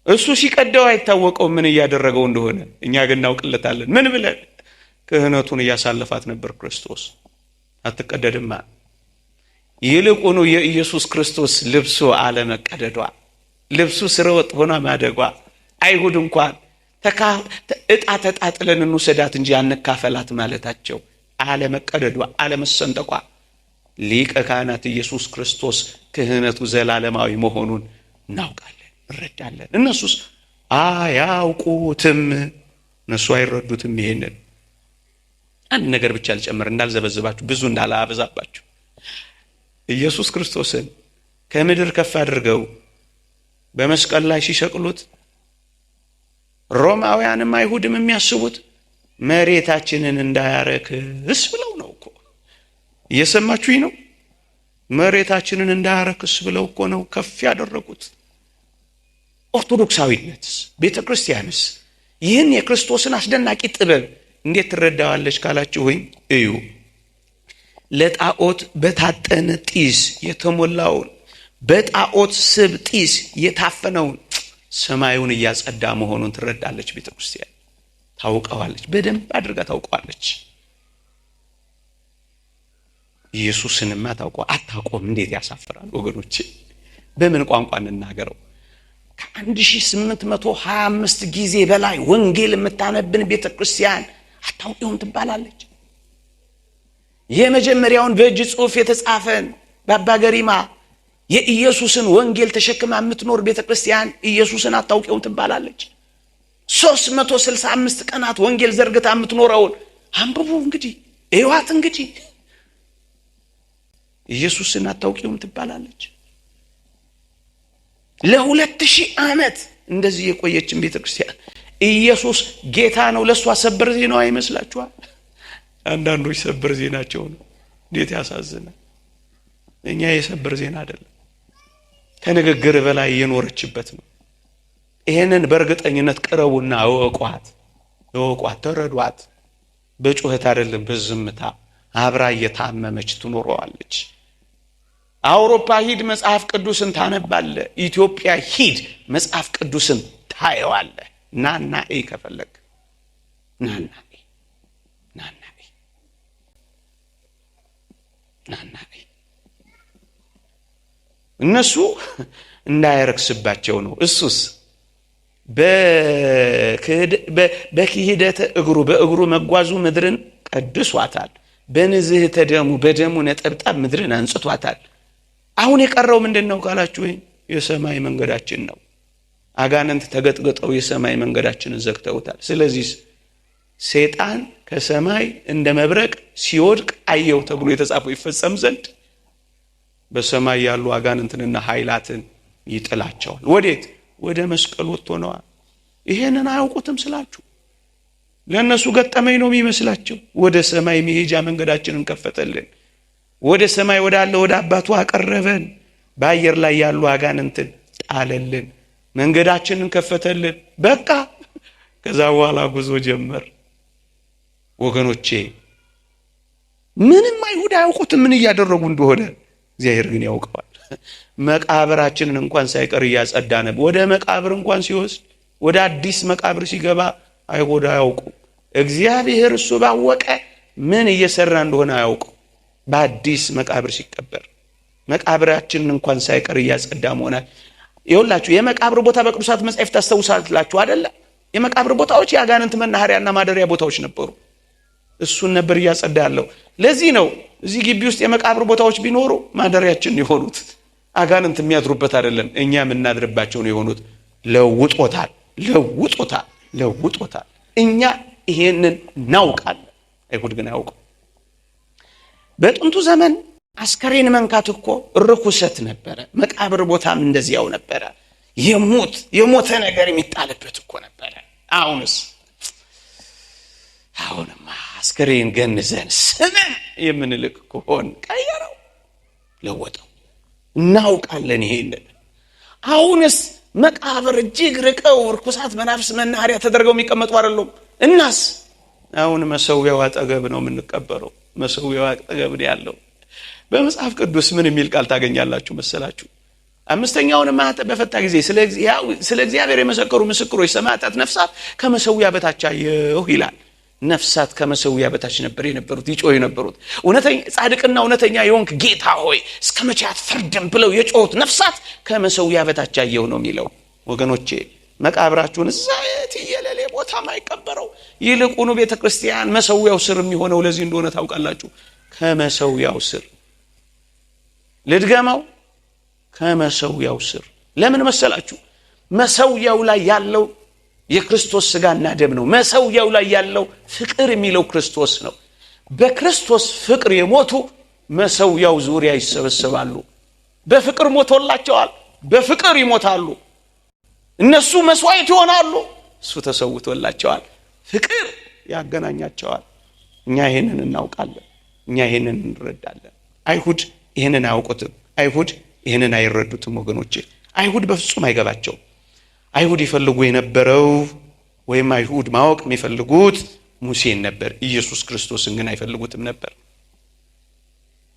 Speaker 1: እሱ ሲቀደው አይታወቀው ምን እያደረገው እንደሆነ፣ እኛ ግን እናውቅለታለን። ምን ብለን? ክህነቱን እያሳለፋት ነበር ክርስቶስ። አትቀደድማ። ይልቁኑ የኢየሱስ ክርስቶስ ልብሱ አለመቀደዷ፣ ልብሱ ስርወጥ ሆና ማደጓ፣ አይሁድ እንኳን እጣ ተጣጥለን እንውሰዳት እንጂ አንካፈላት ማለታቸው፣ አለመቀደዷ፣ አለመሰንጠቋ፣ ሊቀ ካህናት ኢየሱስ ክርስቶስ ክህነቱ ዘላለማዊ መሆኑን እናውቃለን፣ እንረዳለን። እነሱስ አያውቁትም፣ እነሱ አይረዱትም። ይሄንን አንድ ነገር ብቻ ልጨምር እንዳልዘበዝባችሁ፣ ብዙ እንዳላበዛባችሁ። ኢየሱስ ክርስቶስን ከምድር ከፍ አድርገው በመስቀል ላይ ሲሰቅሉት ሮማውያንም አይሁድም የሚያስቡት መሬታችንን እንዳያረክስ ብለው ነው እኮ። እየሰማችሁኝ ነው? መሬታችንን እንዳያረክስ ብለው እኮ ነው ከፍ ያደረጉት። ኦርቶዶክሳዊነትስ ቤተ ክርስቲያንስ ይህን የክርስቶስን አስደናቂ ጥበብ እንዴት ትረዳዋለች ካላችሁኝ፣ እዩ። ለጣዖት በታጠነ ጢስ የተሞላውን፣ በጣዖት ስብ ጢስ የታፈነውን ሰማዩን እያጸዳ መሆኑን ትረዳለች ቤተ ክርስቲያን። ታውቀዋለች፣ በደንብ አድርጋ ታውቀዋለች። ኢየሱስንማ ታውቀው አታውቀውም። እንዴት ያሳፍራል ወገኖቼ! በምን ቋንቋ እንናገረው? ከ1825 ጊዜ በላይ ወንጌል የምታነብን ቤተ ክርስቲያን አታውቀውም ትባላለች። የመጀመሪያውን በእጅ ጽሑፍ የተጻፈን በአባ ገሪማ የኢየሱስን ወንጌል ተሸክማ የምትኖር ቤተ ክርስቲያን ኢየሱስን አታውቀውም ትባላለች። 365 ቀናት ወንጌል ዘርግታ የምትኖረውን አንብቡ እንግዲህ፣ እዩዋት እንግዲህ። ኢየሱስን አታውቀውም ትባላለች። ለ2000 ዓመት እንደዚህ የቆየችን ቤተ ክርስቲያን ኢየሱስ ጌታ ነው ለሷ ሰበር ዜናዋ ይመስላችኋል? አንዳንዶች ሰበር ዜናቸው ነው። እንዴት ያሳዝናል! እኛ የሰበር ዜና አይደለም፣ ከንግግር በላይ የኖረችበት ነው። ይሄንን በእርግጠኝነት ቅረቡና እወቋት፣ ተረዷት። በጩኸት አይደለም፣ በዝምታ አብራ እየታመመች ትኖረዋለች። አውሮፓ ሂድ መጽሐፍ ቅዱስን ታነባለ፣ ኢትዮጵያ ሂድ መጽሐፍ ቅዱስን ታየዋለ። ናና ከፈለግ ናና እነሱ እንዳይረክስባቸው ነው። እሱስ በክህደተ እግሩ በእግሩ መጓዙ ምድርን ቀድሷታል። በንዝህተ ደሙ በደሙ ነጠብጣብ ምድርን አንጽቷታል። አሁን የቀረው ምንድን ነው ካላችሁ፣ የሰማይ መንገዳችን ነው። አጋንንት ተገጥገጠው የሰማይ መንገዳችንን ዘግተውታል። ስለዚህ ሰይጣን ከሰማይ እንደ መብረቅ ሲወድቅ አየው ተብሎ የተጻፈው ይፈጸም ዘንድ በሰማይ ያሉ አጋንንትንና ኃይላትን ይጥላቸዋል። ወዴት? ወደ መስቀል ወጥቶ ነዋ። ይሄንን አያውቁትም ስላችሁ ለነሱ ገጠመኝ ነው የሚመስላቸው። ወደ ሰማይ መሄጃ መንገዳችንን ከፈተልን። ወደ ሰማይ ወዳለ ወደ አባቱ አቀረበን። በአየር ላይ ያሉ አጋንንትን ጣለልን፣ መንገዳችንን ከፈተልን። በቃ ከዛ በኋላ ጉዞ ጀመር። ወገኖቼ ምንም አይሁድ አያውቁትም ምን እያደረጉ እንደሆነ፣ እግዚአብሔር ግን ያውቀዋል። መቃብራችንን እንኳን ሳይቀር እያጸዳነ ወደ መቃብር እንኳን ሲወስድ፣ ወደ አዲስ መቃብር ሲገባ አይሁድ አያውቁ። እግዚአብሔር እሱ ባወቀ ምን እየሰራ እንደሆነ አያውቁ። በአዲስ መቃብር ሲቀበር መቃብራችንን እንኳን ሳይቀር እያጸዳ መሆናል። ይኸውላችሁ የመቃብር ቦታ በቅዱሳት መጻሕፍት ታስተውሳላችሁ አይደለ? የመቃብር ቦታዎች የአጋንንት መናኸሪያና ማደሪያ ቦታዎች ነበሩ። እሱን ነበር እያጸዳ ያለው። ለዚህ ነው እዚህ ግቢ ውስጥ የመቃብር ቦታዎች ቢኖሩ ማደሪያችን የሆኑት፣ አጋንንት የሚያድሩበት አይደለም፣ እኛ የምናድርባቸው ነው የሆኑት። ለውጦታል። እኛ ይሄንን እናውቃለን። አይሁድ ግን አያውቁም። በጥንቱ ዘመን አስከሬን መንካት እኮ ርኩሰት ነበረ። መቃብር ቦታም እንደዚያው ነበረ። የሞተ ነገር የሚጣልበት እኮ ነበረ። አሁንማ አስከሬን ገንዘን ስመን የምንልክ ከሆን ቀየረው፣ ለወጠው። እናውቃለን ይሄንን። አሁንስ መቃብር እጅግ ርቀው ርኩሳት መናፍስ መናኸሪያ ተደርገው የሚቀመጡ አይደሉም። እናስ አሁን መሰዊያው አጠገብ ነው የምንቀበረው። መሰዊያው አጠገብ ነው ያለው። በመጽሐፍ ቅዱስ ምን የሚል ቃል ታገኛላችሁ መሰላችሁ? አምስተኛውን ማኅተም በፈታ ጊዜ ስለ እግዚአብሔር የመሰከሩ ምስክሮች ሰማዕታት ነፍሳት ከመሰዊያ በታች አየሁ ይላል። ነፍሳት ከመሰዊያ በታች ነበር የነበሩት፣ ይጮሁ የነበሩት። እውነተኛ ጻድቅና እውነተኛ የሆንክ ጌታ ሆይ እስከ መቼ አትፈርድም ብለው የጮሁት ነፍሳት ከመሰዊያ በታች አየሁ ነው የሚለው። ወገኖቼ መቃብራችሁን እዛ የትየለሌ ቦታ ማይቀበረው፣ ይልቁኑ ቤተክርስቲያን መሰዊያው ስር የሚሆነው ለዚህ እንደሆነ ታውቃላችሁ። ከመሰዊያው ስር ልድገመው፣ ከመሰዊያው ስር። ለምን መሰላችሁ? መሰዊያው ላይ ያለው የክርስቶስ ሥጋና ደም ነው። መሰዊያው ላይ ያለው ፍቅር የሚለው ክርስቶስ ነው። በክርስቶስ ፍቅር የሞቱ መሰዊያው ዙሪያ ይሰበሰባሉ። በፍቅር ሞቶላቸዋል፣ በፍቅር ይሞታሉ። እነሱ መስዋዕት ይሆናሉ፣ እሱ ተሰውቶላቸዋል። ፍቅር ያገናኛቸዋል። እኛ ይሄንን እናውቃለን፣ እኛ ይሄንን እንረዳለን። አይሁድ ይሄንን አያውቁትም፣ አይሁድ ይሄንን አይረዱትም። ወገኖቼ አይሁድ በፍጹም አይገባቸውም። አይሁድ ይፈልጉ የነበረው ወይም አይሁድ ማወቅ የሚፈልጉት ሙሴን ነበር። ኢየሱስ ክርስቶስን ግን አይፈልጉትም ነበር።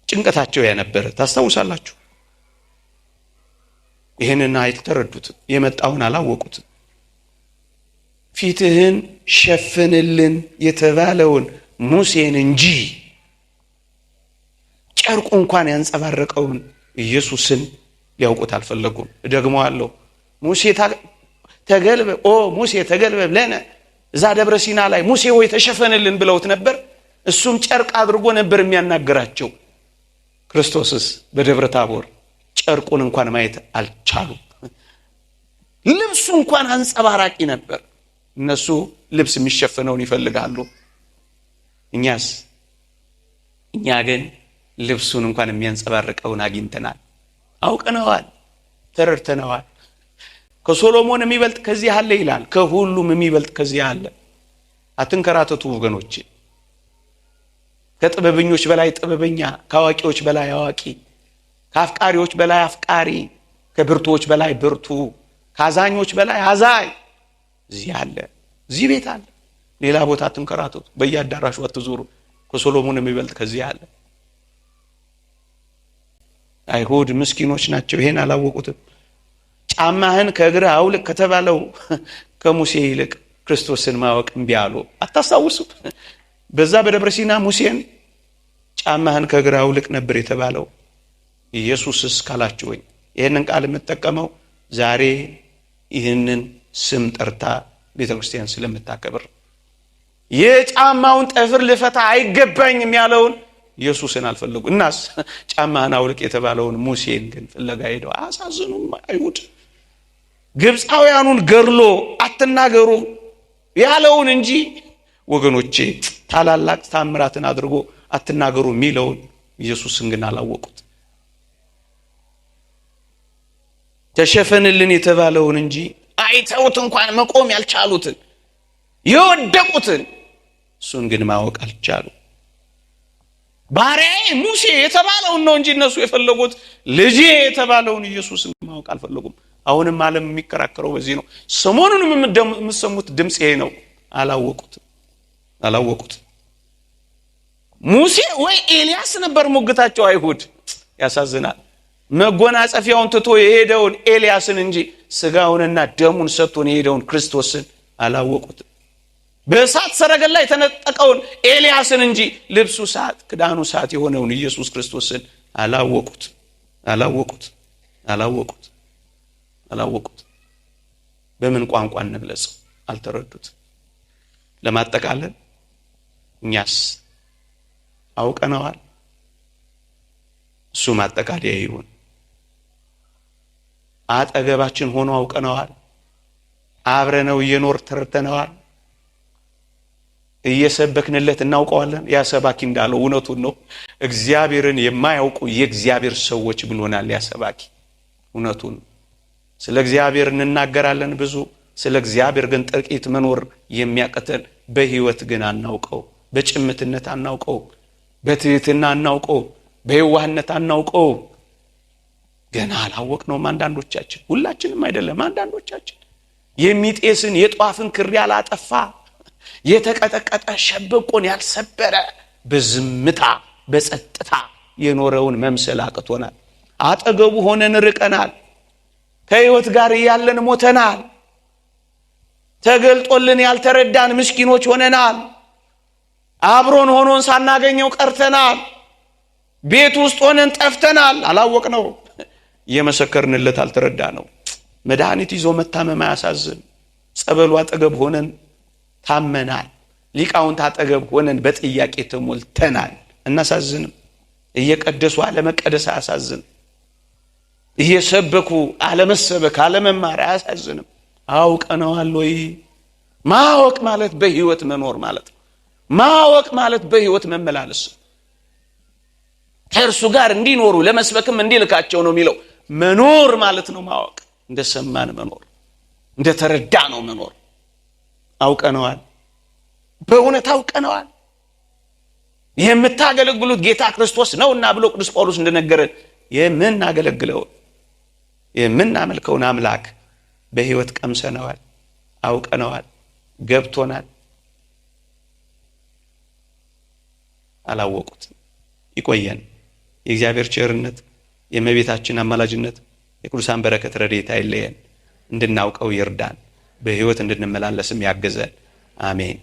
Speaker 1: ጭንቀታቸው ያ ነበር። ታስታውሳላችሁ? ይሄንን አይተረዱትም፣ የመጣውን አላወቁትም። ፊትህን ሸፍንልን የተባለውን ሙሴን እንጂ ጨርቁ እንኳን ያንጸባረቀውን ኢየሱስን ሊያውቁት አልፈለጉም። ደግሞአለሁ፣ ሙሴ ተገልበብ ለነ፣ እዛ ደብረ ሲና ላይ ሙሴ ሆይ ተሸፈንልን ብለውት ነበር። እሱም ጨርቅ አድርጎ ነበር የሚያናገራቸው። ክርስቶስስ በደብረ ታቦር ጨርቁን እንኳን ማየት አልቻሉም። ልብሱ እንኳን አንጸባራቂ ነበር። እነሱ ልብስ የሚሸፈነውን ይፈልጋሉ። እኛ ግን ልብሱን እንኳን የሚያንጸባርቀውን አግኝተናል፣ አውቀነዋል፣ ተረድተነዋል። ከሶሎሞን የሚበልጥ ከዚህ አለ ይላል። ከሁሉም የሚበልጥ ከዚህ አለ። አትንከራተቱ ወገኖቼ። ከጥበበኞች በላይ ጥበበኛ፣ ከአዋቂዎች በላይ አዋቂ፣ ከአፍቃሪዎች በላይ አፍቃሪ፣ ከብርቱዎች በላይ ብርቱ፣ ከአዛኞች በላይ አዛኝ እዚህ አለ፣ እዚህ ቤት አለ። ሌላ ቦታ አትንከራተቱ፣ በየአዳራሹ አትዞሩ። ከሶሎሞን የሚበልጥ ከዚህ አለ። አይሁድ ምስኪኖች ናቸው፣ ይሄን አላወቁትም። ጫማህን ከእግርህ አውልቅ ከተባለው ከሙሴ ይልቅ ክርስቶስን ማወቅ እምቢ አሉ። አታስታውሱ? በዛ በደብረ ሲና ሙሴን ጫማህን ከእግርህ አውልቅ ነበር የተባለው። ኢየሱስስ ካላችሁኝ ይህንን ቃል የምጠቀመው ዛሬ ይህንን ስም ጠርታ ቤተክርስቲያን ስለምታከብር የጫማውን ጠፍር ልፈታ አይገባኝም ያለውን ኢየሱስን አልፈለጉ። እናስ ጫማህን አውልቅ የተባለውን ሙሴን ግን ፍለጋ ሄደው። አሳዝኑም አይሁድ። ግብፃውያኑን ገድሎ አትናገሩ ያለውን እንጂ ወገኖቼ ታላላቅ ታምራትን አድርጎ አትናገሩ የሚለውን ኢየሱስን ግን አላወቁት። ተሸፈንልን የተባለውን እንጂ አይተውት እንኳን መቆም ያልቻሉትን የወደቁትን እሱን ግን ማወቅ አልቻሉ። ባሪያዬ ሙሴ የተባለውን ነው እንጂ እነሱ የፈለጉት ልጄ የተባለውን ኢየሱስን ማወቅ አልፈለጉም። አሁንም ዓለም የሚከራከረው በዚህ ነው። ሰሞኑንም የምትሰሙት ድምፅ ይሄ ነው። አላወቁት። ሙሴ ወይ ኤልያስ ነበር ሙግታቸው አይሁድ። ያሳዝናል። መጎናጸፊያውን ትቶ የሄደውን ኤልያስን እንጂ ስጋውንና ደሙን ሰጥቶን የሄደውን ክርስቶስን አላወቁት። በእሳት ሰረገላ የተነጠቀውን ኤልያስን እንጂ ልብሱ ሰዓት ክዳኑ ሰዓት የሆነውን ኢየሱስ ክርስቶስን አላወቁት። በምን ቋንቋ እንግለጸው? አልተረዱት። ለማጠቃለል እኛስ አውቀነዋል፣ እሱ ማጠቃለያ ይሁን። አጠገባችን ሆኖ አውቀነዋል፣ አብረነው እየኖር ተረድተነዋል። እየሰበክንለት እናውቀዋለን። ያ ሰባኪ እንዳለው እውነቱን ነው። እግዚአብሔርን የማያውቁ የእግዚአብሔር ሰዎች ብሎናል ያ ሰባኪ። እውነቱን ስለ እግዚአብሔር እንናገራለን ብዙ፣ ስለ እግዚአብሔር ግን ጥቂት መኖር የሚያቀተን፣ በህይወት ግን አናውቀው፣ በጭምትነት አናውቀው፣ በትህትና አናውቀው፣ በየዋህነት አናውቀው። ገና አላወቅነውም። አንዳንዶቻችን፣ ሁላችንም አይደለም፣ አንዳንዶቻችን የሚጤስን የጧፍን ክር ያላጠፋ፣ የተቀጠቀጠ ሸበቆን ያልሰበረ፣ በዝምታ በጸጥታ የኖረውን መምሰል አቅቶናል። አጠገቡ ሆነን ርቀናል። ከህይወት ጋር ያለን ሞተናል። ተገልጦልን ያልተረዳን ምስኪኖች ሆነናል። አብሮን ሆኖን ሳናገኘው ቀርተናል። ቤት ውስጥ ሆነን ጠፍተናል። አላወቅነው። የመሰከርንለት አልተረዳነው። መድኃኒት ይዞ መታመም አያሳዝን? ጸበሉ አጠገብ ሆነን ታመናል። ሊቃውንት አጠገብ ሆነን በጥያቄ ተሞልተናል። እናሳዝንም? እየቀደሱ አለመቀደስ አያሳዝን? እየሰበኩ አለመሰበክ አለመማር አያሳዝንም? አውቀነዋል ወይ? ማወቅ ማለት በህይወት መኖር ማለት ነው። ማወቅ ማለት በህይወት መመላለስ። ከእርሱ ጋር እንዲኖሩ ለመስበክም እንዲልካቸው ነው የሚለው። መኖር ማለት ነው ማወቅ። እንደሰማን መኖር፣ እንደተረዳ ነው መኖር። አውቀነዋል፣ በእውነት አውቀነዋል። የምታገለግሉት ጌታ ክርስቶስ ነውና ብሎ ቅዱስ ጳውሎስ እንደነገረን የምናገለግለው የምናመልከውን አምላክ በህይወት ቀምሰነዋል፣ አውቀነዋል፣ ገብቶናል። አላወቁት። ይቆየን። የእግዚአብሔር ቸርነት፣ የእመቤታችን አማላጅነት፣ የቅዱሳን በረከት ረድኤት አይለየን። እንድናውቀው ይርዳን፣ በህይወት እንድንመላለስም ያገዘን። አሜን።